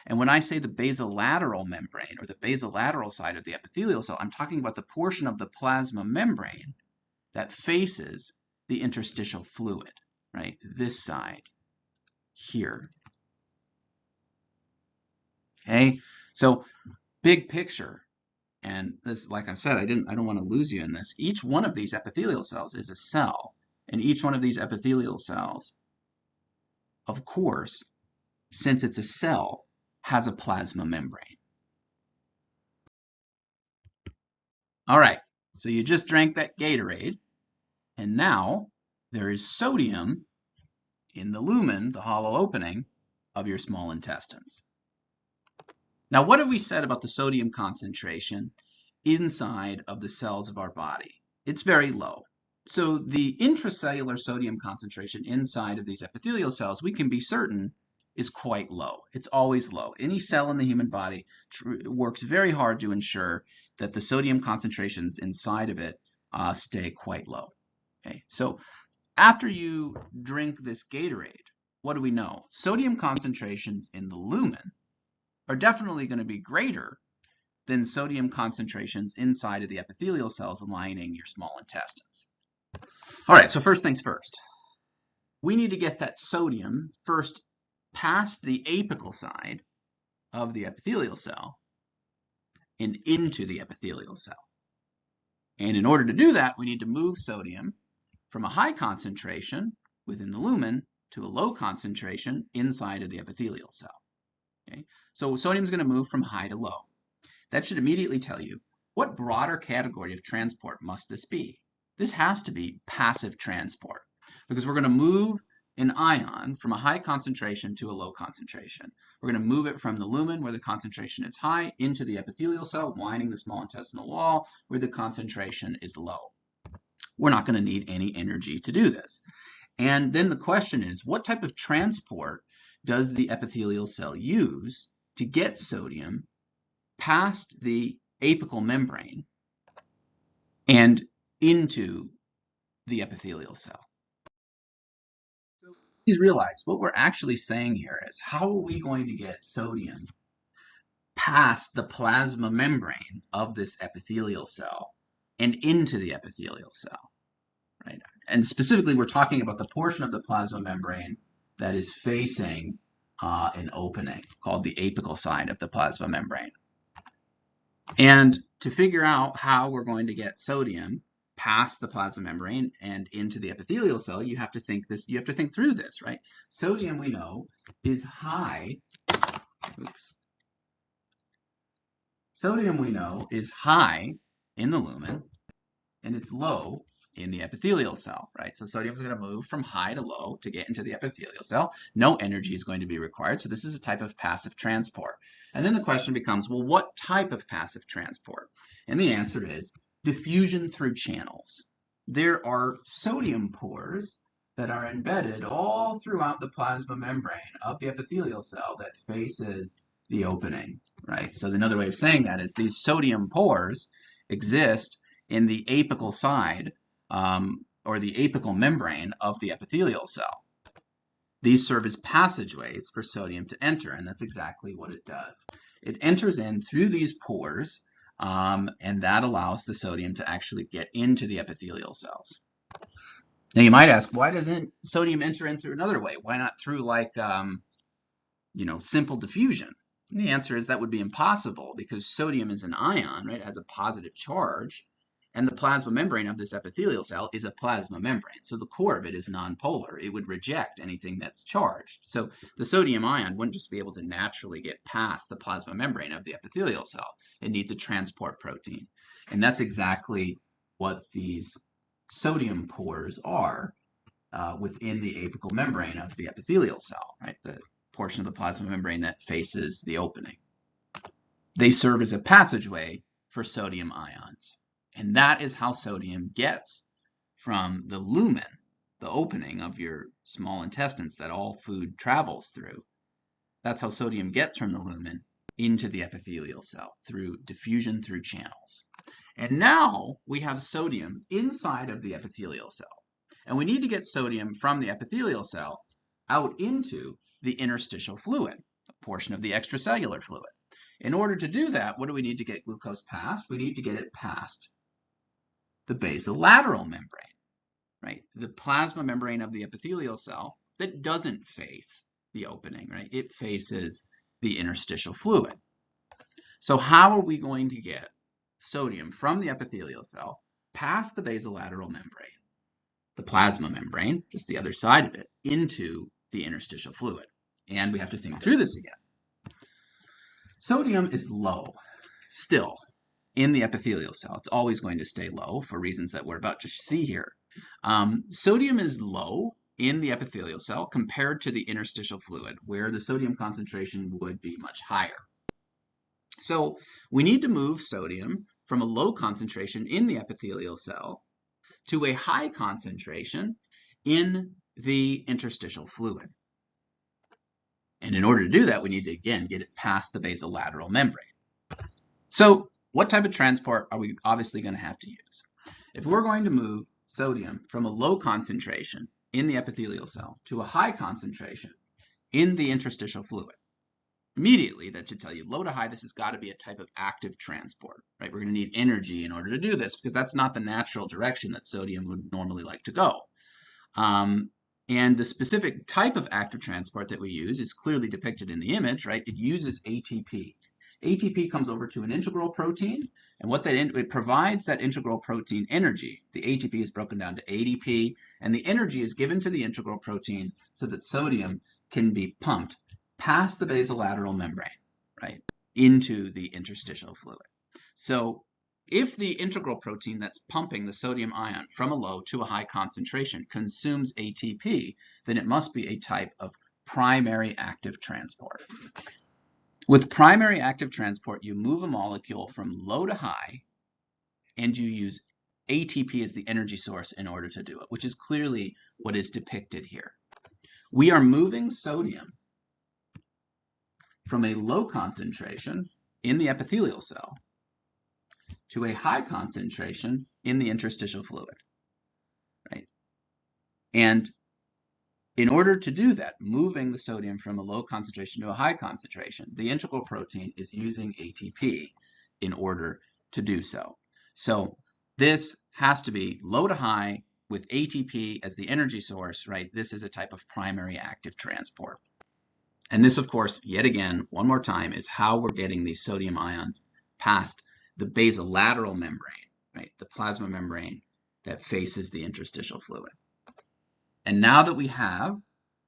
[SPEAKER 1] And when I say the basolateral membrane, or the basolateral side of the epithelial cell, I'm talking about the portion of the plasma membrane that faces the interstitial fluid, right? This side here. Okay, so big picture, and this, like I said, I don't want to lose you in this. Each one of these epithelial cells is a cell, and each one of these epithelial cells, of course, since it's a cell, has a plasma membrane. All right, so you just drank that Gatorade, and now there is sodium in the lumen, the hollow opening, of your small intestines. Now, what have we said about the sodium concentration inside of the cells of our body? It's very low. So the intracellular sodium concentration inside of these epithelial cells, we can be certain, is quite low. It's always low. Any cell in the human body works very hard to ensure that the sodium concentrations inside of it stay quite low. Okay, so after you drink this Gatorade, what do we know? Sodium concentrations in the lumen are definitely going to be greater than sodium concentrations inside of the epithelial cells lining your small intestines. All right, so first things first. We need to get that sodium first past the apical side of the epithelial cell and into the epithelial cell. And in order to do that, we need to move sodium from a high concentration within the lumen to a low concentration inside of the epithelial cell. Okay? So sodium is going to move from high to low. That should immediately tell you, what broader category of transport must this be? This has to be passive transport, because we're going to move an ion from a high concentration to a low concentration. We're going to move it from the lumen, where the concentration is high, into the epithelial cell, lining the small intestinal wall, where the concentration is low. We're not going to need any energy to do this. And then the question is, what type of transport does the epithelial cell use to get sodium past the apical membrane and into the epithelial cell? So please realize what we're actually saying here is, how are we going to get sodium past the plasma membrane of this epithelial cell and into the epithelial cell, right? And specifically, we're talking about the portion of the plasma membrane that is facing an opening called the apical side of the plasma membrane. And to figure out how we're going to get sodium past the plasma membrane and into the epithelial cell, you have to think through this, right? Sodium, we know, is high. Sodium, we know, is high in the lumen, and it's low in the epithelial cell, right? So sodium is going to move from high to low to get into the epithelial cell. No energy is going to be required, so this is a type of passive transport. And then the question becomes, well, what type of passive transport? And the answer is diffusion through channels. There are sodium pores that are embedded all throughout the plasma membrane of the epithelial cell that faces the opening, right? So another way of saying that is these sodium pores exist in the apical side or the apical membrane of the epithelial cell. These serve as passageways for sodium to enter, and that's exactly what it does. It enters in through these pores, and that allows the sodium to actually get into the epithelial cells. Now you might ask, why doesn't sodium enter in through another way? Why not through like, simple diffusion? And the answer is that would be impossible because sodium is an ion, right? It has a positive charge, and the plasma membrane of this epithelial cell is a plasma membrane. So the core of it is nonpolar. It would reject anything that's charged. So the sodium ion wouldn't just be able to naturally get past the plasma membrane of the epithelial cell. It needs a transport protein. And that's exactly what these sodium pores are within the apical membrane of the epithelial cell, right? The portion of the plasma membrane that faces the opening. They serve as a passageway for sodium ions. And that is how sodium gets from the lumen, the opening of your small intestines that all food travels through. That's how sodium gets from the lumen into the epithelial cell through diffusion through channels. And now we have sodium inside of the epithelial cell. And we need to get sodium from the epithelial cell out into the interstitial fluid, a portion of the extracellular fluid. In order to do that, what do we need to get glucose past? We need to get it past the basolateral membrane, right? The plasma membrane of the epithelial cell that doesn't face the opening, right? It faces the interstitial fluid. So how are we going to get sodium from the epithelial cell past the basolateral membrane, the plasma membrane, just the other side of it, into the interstitial fluid? And we have to think through this again. Sodium is low still in the epithelial cell. It's always going to stay low for reasons that we're about to see here. Sodium is low in the epithelial cell compared to the interstitial fluid, where the sodium concentration would be much higher. So we need to move sodium from a low concentration in the epithelial cell to a high concentration in the interstitial fluid. And in order to do that, we need to, again, get it past the basolateral membrane. So what type of transport are we obviously going to have to use? If we're going to move sodium from a low concentration in the epithelial cell to a high concentration in the interstitial fluid, immediately that should tell you low to high, this has got to be a type of active transport, right? We're going to need energy in order to do this because that's not the natural direction that sodium would normally like to go. And the specific type of active transport that we use is clearly depicted in the image, right? It uses ATP. ATP comes over to an integral protein, and what that it provides that integral protein energy. The ATP is broken down to ADP, and the energy is given to the integral protein so that sodium can be pumped past the basolateral membrane, right, into the interstitial fluid. So if the integral protein that's pumping the sodium ion from a low to a high concentration consumes ATP, then it must be a type of primary active transport. With primary active transport, you move a molecule from low to high, and you use ATP as the energy source in order to do it, which is clearly what is depicted here. We are moving sodium from a low concentration in the epithelial cell to a high concentration in the interstitial fluid, right? And in order to do that, moving the sodium from a low concentration to a high concentration, the integral protein is using ATP in order to do so. So this has to be low to high with ATP as the energy source, right? This is a type of primary active transport. And this, of course, yet again, one more time, is how we're getting these sodium ions past the basolateral membrane, right? The plasma membrane that faces the interstitial fluid. And now that we have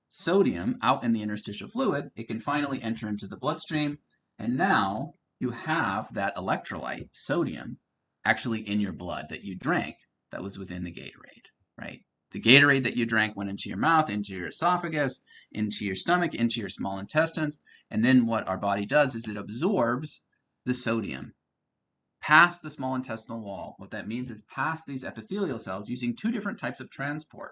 [SPEAKER 1] sodium out in the interstitial fluid, it can finally enter into the bloodstream. And now you have that electrolyte, sodium, actually in your blood that you drank that was within the Gatorade, right? The Gatorade that you drank went into your mouth, into your esophagus, into your stomach, into your small intestines, and then what our body does is it absorbs the sodium past the small intestinal wall. What that means is past these epithelial cells using two different types of transport,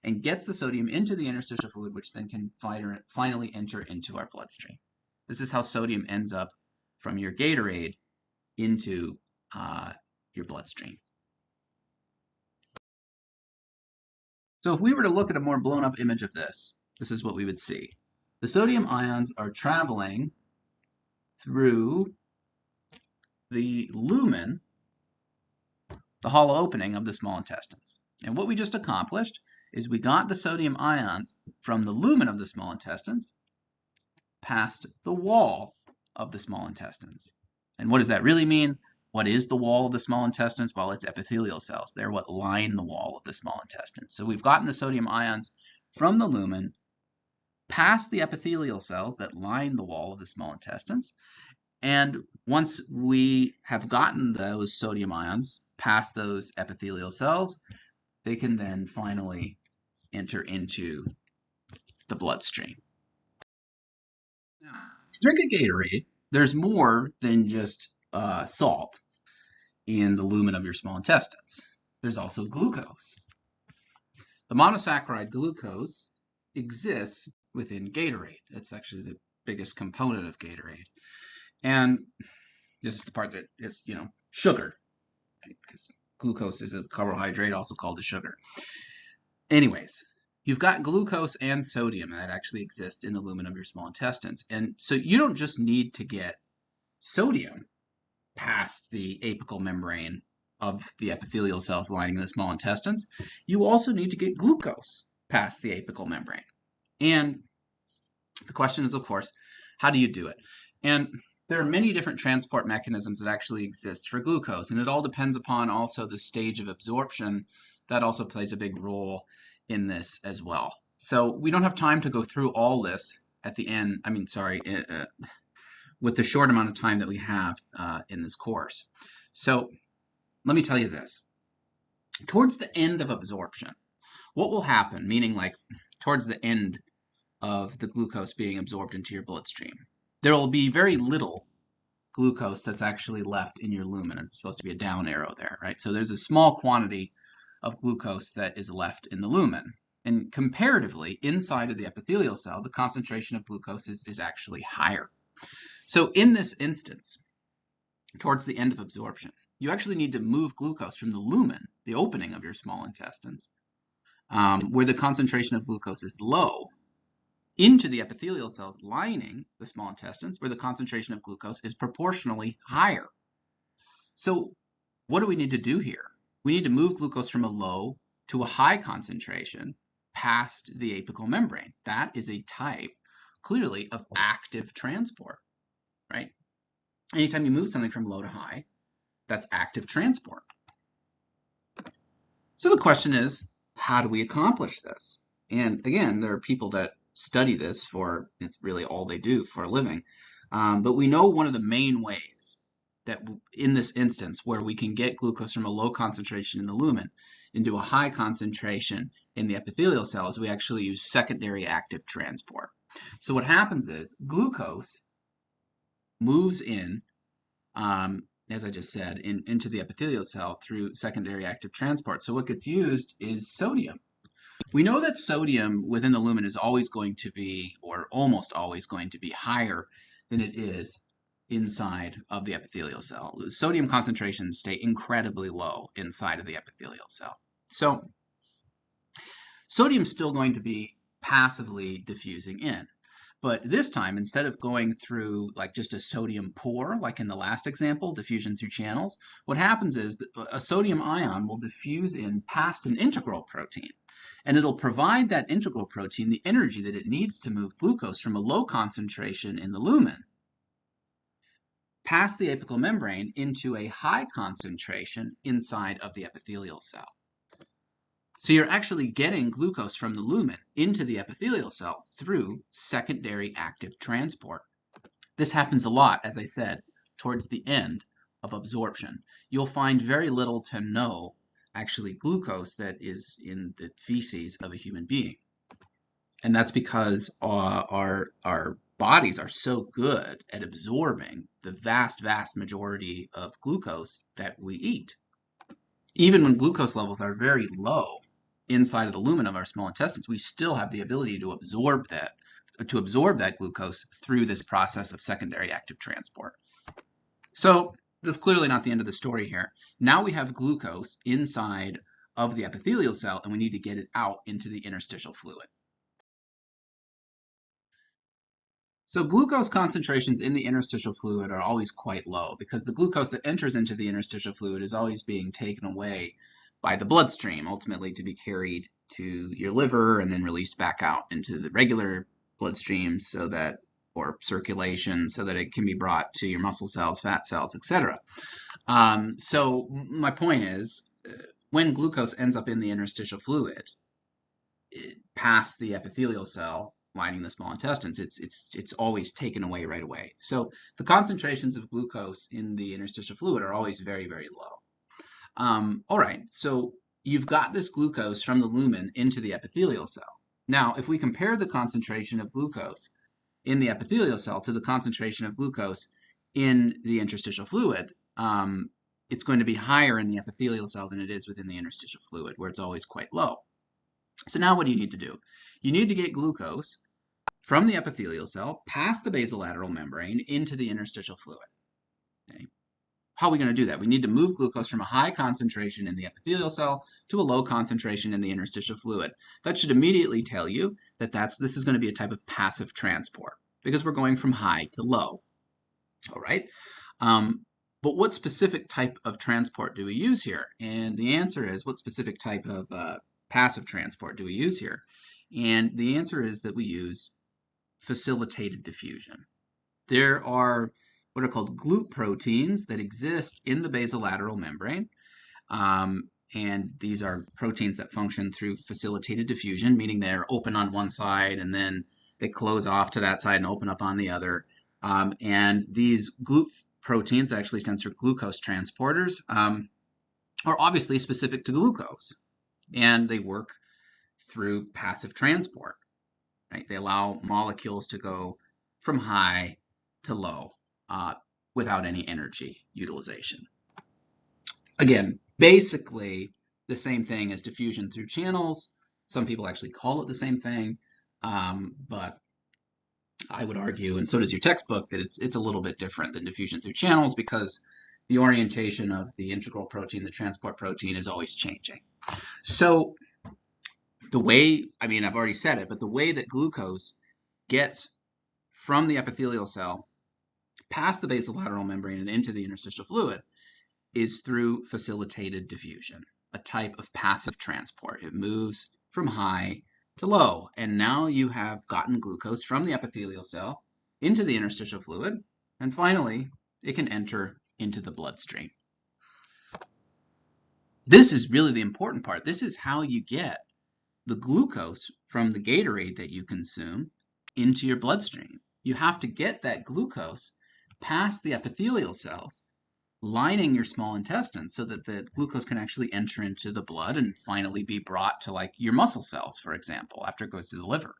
[SPEAKER 1] and gets the sodium into the interstitial fluid, which then can finally enter into our bloodstream. This is how sodium ends up from your Gatorade into your bloodstream. So if we were to look at a more blown up image of this, this is what we would see. The sodium ions are traveling through the lumen, the hollow opening of the small intestines. And what we just accomplished is we got the sodium ions from the lumen of the small intestines past the wall of the small intestines. And what does that really mean? What is the wall of the small intestines? Well, it's epithelial cells. They're what line the wall of the small intestines. So we've gotten the sodium ions from the lumen past the epithelial cells that line the wall of the small intestines. And once we have gotten those sodium ions past those epithelial cells, they can then finally enter into the bloodstream. Now, drink a Gatorade, there's more than just salt in the lumen of your small intestines. There's also glucose. The monosaccharide glucose exists within Gatorade. It's actually the biggest component of Gatorade. And this is the part that is, sugar, right? Because glucose is a carbohydrate, also called a sugar. Anyways, you've got glucose and sodium that actually exist in the lumen of your small intestines. And so you don't just need to get sodium past the apical membrane of the epithelial cells lining the small intestines. You also need to get glucose past the apical membrane. And the question is, of course, how do you do it? And there are many different transport mechanisms that actually exist for glucose, and it all depends upon also the stage of absorption. That also plays a big role in this as well. So we don't have time to go through all this at the end, with the short amount of time that we have in this course. So let me tell you this. Towards the end of absorption, what will happen, meaning like towards the end of the glucose being absorbed into your bloodstream, there will be very little glucose that's actually left in your lumen. It's supposed to be a down arrow there, right? So there's a small quantity of glucose that is left in the lumen. And comparatively, inside of the epithelial cell, the concentration of glucose is actually higher. So in this instance, towards the end of absorption, you actually need to move glucose from the lumen, the opening of your small intestines, where the concentration of glucose is low, into the epithelial cells lining the small intestines, where the concentration of glucose is proportionally higher. So what do we need to do here? We need to move glucose from a low to a high concentration past the apical membrane. That is a type, clearly, of active transport, right? Anytime you move something from low to high, that's active transport. So the question is, how do we accomplish this? And again, there are people that study this for, it's really all they do for a living. But we know one of the main ways that in this instance where we can get glucose from a low concentration in the lumen into a high concentration in the epithelial cells, we actually use secondary active transport. So what happens is glucose moves in, as I just said, into the epithelial cell through secondary active transport. So what gets used is sodium. We know that sodium within the lumen is always going to be, or almost always going to be, higher than it is inside of the epithelial cell. The sodium concentrations stay incredibly low inside of the epithelial cell. So sodium's still going to be passively diffusing in. But this time, instead of going through like just a sodium pore, like in the last example, diffusion through channels, what happens is that a sodium ion will diffuse in past an integral protein. And it'll provide that integral protein the energy that it needs to move glucose from a low concentration in the lumen past the apical membrane into a high concentration inside of the epithelial cell. So you're actually getting glucose from the lumen into the epithelial cell through secondary active transport. This happens a lot, as I said, towards the end of absorption. You'll find very little to no actually glucose that is in the feces of a human being. And that's because our bodies are so good at absorbing the vast majority of glucose that we eat. Even when glucose levels are very low inside of the lumen of our small intestines, we still have the ability to absorb that glucose through this process of secondary active transport. So that's clearly not the end of the story here. Now we have glucose inside of the epithelial cell, and we need to get it out into the interstitial fluid. So glucose concentrations in the interstitial fluid are always quite low because the glucose that enters into the interstitial fluid is always being taken away by the bloodstream, ultimately to be carried to your liver and then released back out into the regular bloodstream or circulation so that it can be brought to your muscle cells, fat cells, etc. So my point is, when glucose ends up in the interstitial fluid, past the epithelial cell lining the small intestines, it's always taken away right away. So the concentrations of glucose in the interstitial fluid are always very, very low. All right, so you've got this glucose from the lumen into the epithelial cell. Now, if we compare the concentration of glucose in the epithelial cell to the concentration of glucose in the interstitial fluid, it's going to be higher in the epithelial cell than it is within the interstitial fluid, where it's always quite low. So now what do you need to do? You need to get glucose from the epithelial cell past the basolateral membrane into the interstitial fluid. Okay. How are we going to do that? We need to move glucose from a high concentration in the epithelial cell to a low concentration in the interstitial fluid. That should immediately tell you that this is going to be a type of passive transport because we're going from high to low. All right. But what specific type of transport do we use here? And the answer is, what specific type of passive transport do we use here? And the answer is that we use facilitated diffusion. There are what are called GLUT proteins that exist in the basolateral membrane. And these are proteins that function through facilitated diffusion, meaning they're open on one side and then they close off to that side and open up on the other. And these GLUT proteins, actually stands for glucose transporters, are obviously specific to glucose. And they work through passive transport. Right? They allow molecules to go from high to low without any energy utilization. Again, basically the same thing as diffusion through channels. Some people actually call it the same thing, but I would argue, and so does your textbook, that it's a little bit different than diffusion through channels because the orientation of the integral protein, the transport protein, is always changing. So the way, I've already said it, but the way that glucose gets from the epithelial cell past the basolateral membrane and into the interstitial fluid is through facilitated diffusion, a type of passive transport. It moves from high to low, and now you have gotten glucose from the epithelial cell into the interstitial fluid, and finally, it can enter into the bloodstream. This is really the important part. This is how you get the glucose from the Gatorade that you consume into your bloodstream. You have to get that glucose past the epithelial cells lining your small intestines so that the glucose can actually enter into the blood and finally be brought to like your muscle cells, for example, after it goes to the liver.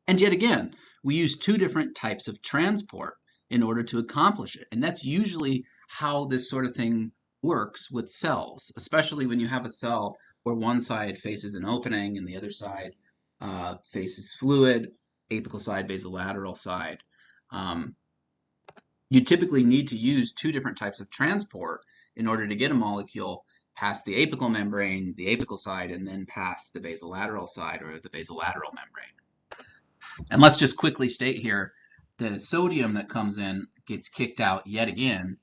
[SPEAKER 1] And yet again, we use two different types of transport in order to accomplish it. And that's usually how this sort of thing works with cells, especially when you have a cell where one side faces an opening and the other side faces fluid, apical side, basolateral side. You typically need to use two different types of transport in order to get a molecule past the apical membrane, the apical side, and then past the basolateral side or the basolateral membrane. And let's just quickly state here, the sodium that comes in gets kicked out yet again.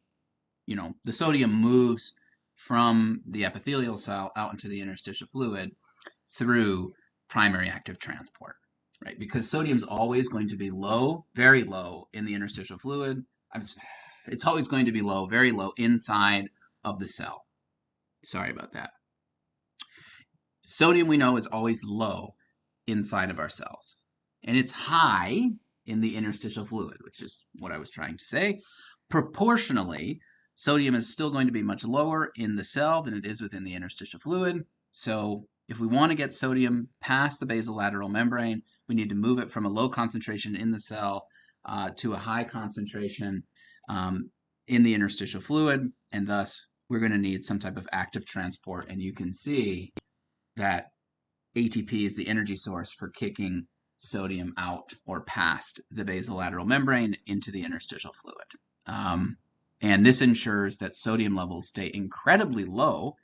[SPEAKER 1] The sodium moves from the epithelial cell out into the interstitial fluid through primary active transport, right? Because sodium is always going to be low, very low in the interstitial fluid. It's always going to be low, very low inside of the cell. Sorry about that. Sodium, we know, is always low inside of our cells. And it's high in the interstitial fluid, which is what I was trying to say, proportionally Sodium is still going to be much lower in the cell than it is within the interstitial fluid. So if we want to get sodium past the basolateral membrane, we need to move it from a low concentration in the cell to a high concentration in the interstitial fluid, and thus we're going to need some type of active transport. And you can see that ATP is the energy source for kicking sodium out or past the basolateral membrane into the interstitial fluid. And this ensures that sodium levels stay incredibly low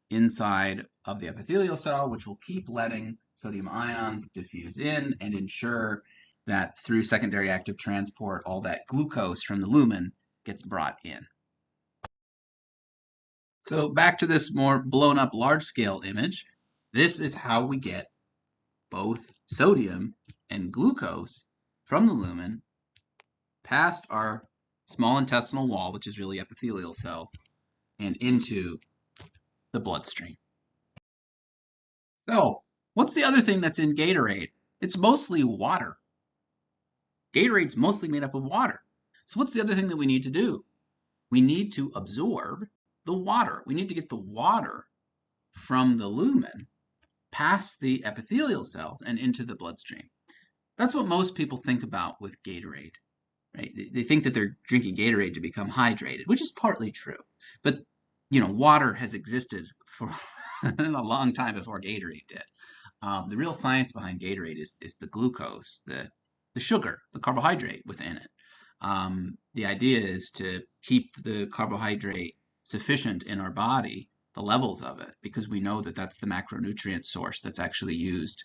[SPEAKER 1] inside of the epithelial cell, which will keep letting sodium ions diffuse in and ensure that through secondary active transport, all that glucose from the lumen gets brought in. So back to this more blown up large scale image. This is how we get both sodium and glucose from the lumen past our small intestinal wall, which is really epithelial cells, and into the bloodstream. So what's the other thing that's in Gatorade? It's mostly water. Gatorade's mostly made up of water. So what's the other thing that we need to do? We need to absorb the water. We need to get the water from the lumen past the epithelial cells and into the bloodstream. That's what most people think about with Gatorade, right? They think that they're drinking Gatorade to become hydrated, which is partly true. But, you know, water has existed for a long time before Gatorade did. The real science behind Gatorade is the glucose, the sugar, the carbohydrate within it. The idea is to keep the carbohydrate sufficient in our body, the levels of it, because we know that that's the macronutrient source that's actually used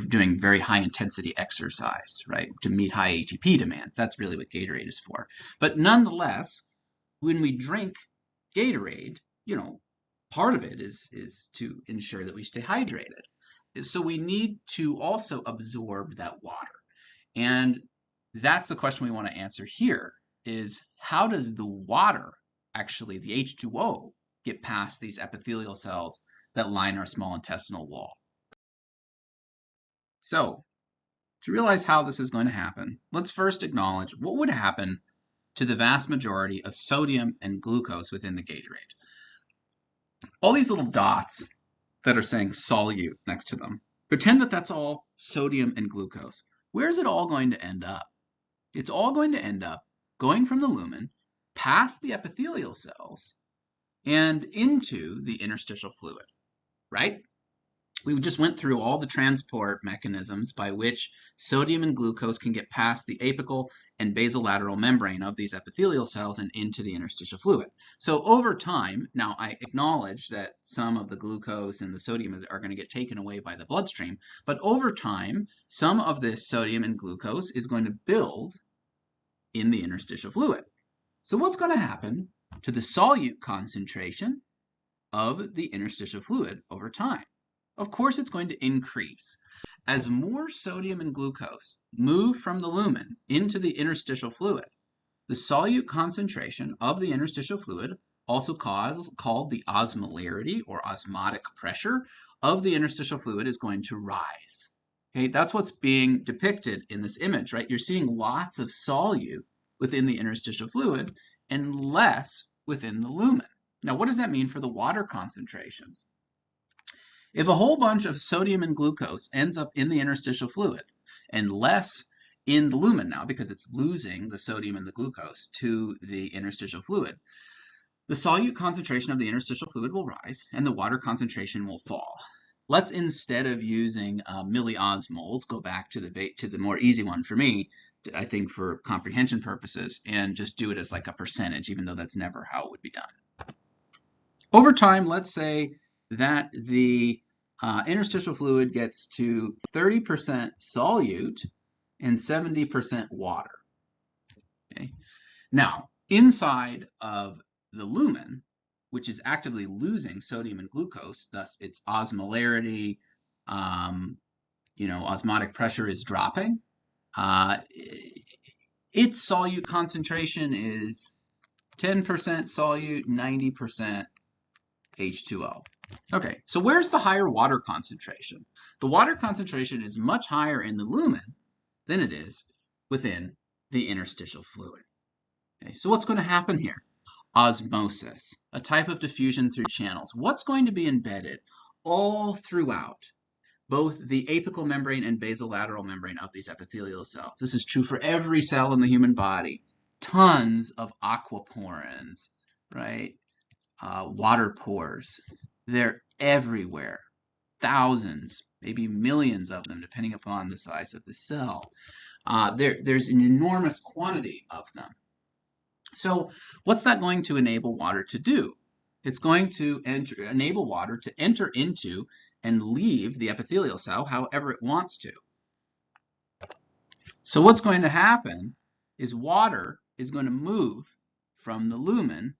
[SPEAKER 1] doing very high intensity exercise, right, to meet high ATP demands. That's really what Gatorade is for. But nonetheless, when we drink Gatorade, you know, part of it is to ensure that we stay hydrated. So we need to also absorb that water. And that's the question we want to answer here, is how does the water, actually the H2O, get past these epithelial cells that line our small intestinal wall? So to realize how this is going to happen, let's first acknowledge what would happen to the vast majority of sodium and glucose within the Gatorade. All these little dots that are saying solute next to them, pretend that that's all sodium and glucose. Where's it all going to end up? It's all going to end up going from the lumen past the epithelial cells and into the interstitial fluid, right? We just went through all the transport mechanisms by which sodium and glucose can get past the apical and basolateral membrane of these epithelial cells and into the interstitial fluid. So over time, now I acknowledge that some of the glucose and the sodium are going to get taken away by the bloodstream, but over time, some of this sodium and glucose is going to build in the interstitial fluid. So what's going to happen to the solute concentration of the interstitial fluid over time? Of course, it's going to increase. As more sodium and glucose move from the lumen into the interstitial fluid, the solute concentration of the interstitial fluid, also called the osmolarity or osmotic pressure of the interstitial fluid, is going to rise. Okay, that's what's being depicted in this image, right? You're seeing lots of solute within the interstitial fluid and less within the lumen. Now, what does that mean for the water concentrations? If a whole bunch of sodium and glucose ends up in the interstitial fluid and less in the lumen now because it's losing the sodium and the glucose to the interstitial fluid, the solute concentration of the interstitial fluid will rise and the water concentration will fall. Let's, instead of using milliosmoles, go back to the more easy one for me, I think for comprehension purposes, and just do it as like a percentage, even though that's never how it would be done. Over time, let's say that the interstitial fluid gets to 30% solute and 70% water. Okay. Now, inside of the lumen, which is actively losing sodium and glucose, thus its osmolarity, osmotic pressure is dropping. Its solute concentration is 10% solute, 90% H2O. Okay, so where's the higher water concentration? The water concentration is much higher in the lumen than it is within the interstitial fluid. Okay, so what's going to happen here? osmosis, a type of diffusion through channels. What's going to be embedded all throughout both the apical membrane and basolateral membrane of these epithelial cells? This is true for every cell in the human body. Tons of aquaporins, right? Water pores. They're everywhere. Thousands, maybe millions of them, depending upon the size of the cell. There's an enormous quantity of them. So what's that going to enable water to do? It's going to enable water to enter into and leave the epithelial cell however it wants to. So what's going to happen is water is going to move from the lumen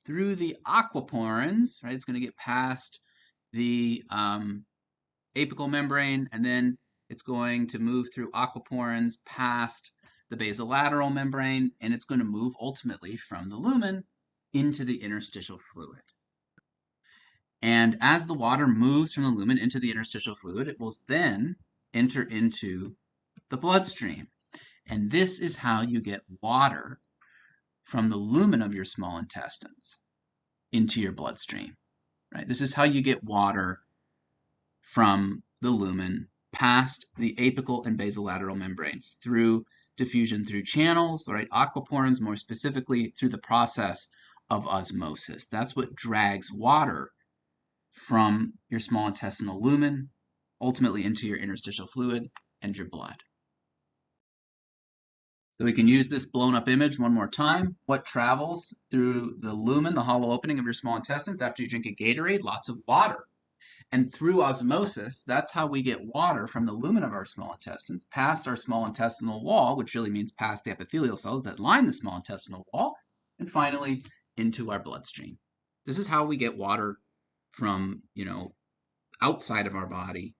[SPEAKER 1] through the aquaporins, right? It's going to get past the apical membrane, and then it's going to move through aquaporins past the basolateral membrane, and it's going to move ultimately from the lumen into the interstitial fluid. And as the water moves from the lumen into the interstitial fluid, it will then enter into the bloodstream. And this is how you get water from the lumen of your small intestines into your bloodstream, right? This is how you get water from the lumen past the apical and basolateral membranes through diffusion through channels, right? Aquaporins, more specifically through the process of osmosis. That's what drags water from your small intestinal lumen ultimately into your interstitial fluid and your blood. So we can use this blown up image one more time. What travels through the lumen, the hollow opening of your small intestines after you drink a Gatorade? Lots of water. And through osmosis, that's how we get water from the lumen of our small intestines, past our small intestinal wall, which really means past the epithelial cells that line the small intestinal wall, and finally into our bloodstream. This is how we get water from, outside of our body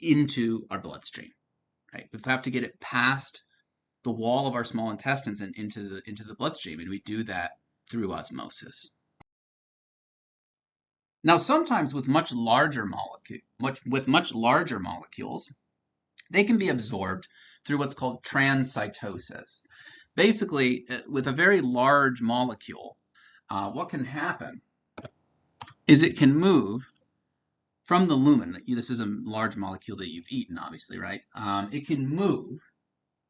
[SPEAKER 1] into our bloodstream, right? We have to get it past the wall of our small intestines and into the bloodstream, and we do that through osmosis. Now, sometimes with much larger molecules, they can be absorbed through what's called transcytosis. Basically, with a very large molecule, what can happen is it can move from the lumen. This is a large molecule that you've eaten, obviously, right? It can move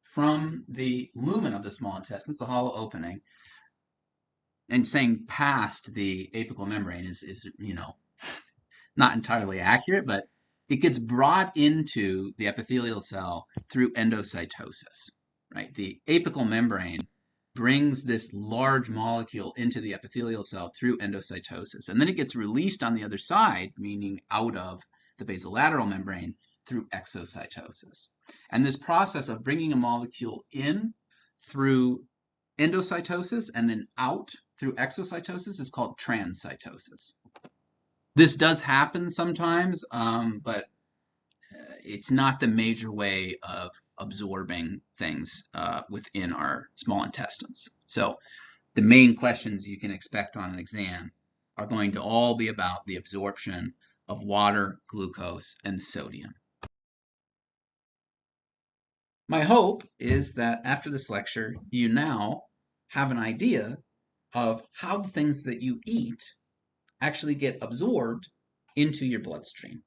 [SPEAKER 1] from the lumen of the small intestines, the hollow opening, and saying past the apical membrane is not entirely accurate, but it gets brought into the epithelial cell through endocytosis, right? The apical membrane brings this large molecule into the epithelial cell through endocytosis, and then it gets released on the other side, meaning out of the basolateral membrane, through exocytosis. And this process of bringing a molecule in through endocytosis and then out through exocytosis is called transcytosis. This does happen sometimes, but it's not the major way of absorbing things within our small intestines. So the main questions you can expect on an exam are going to all be about the absorption of water, glucose, and sodium. My hope is that after this lecture, you now have an idea of how the things that you eat actually get absorbed into your bloodstream.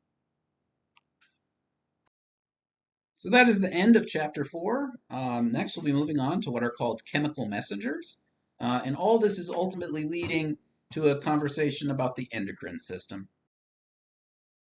[SPEAKER 1] So that is the end of chapter 4. Next, we'll be moving on to what are called chemical messengers. And all this is ultimately leading to a conversation about the endocrine system.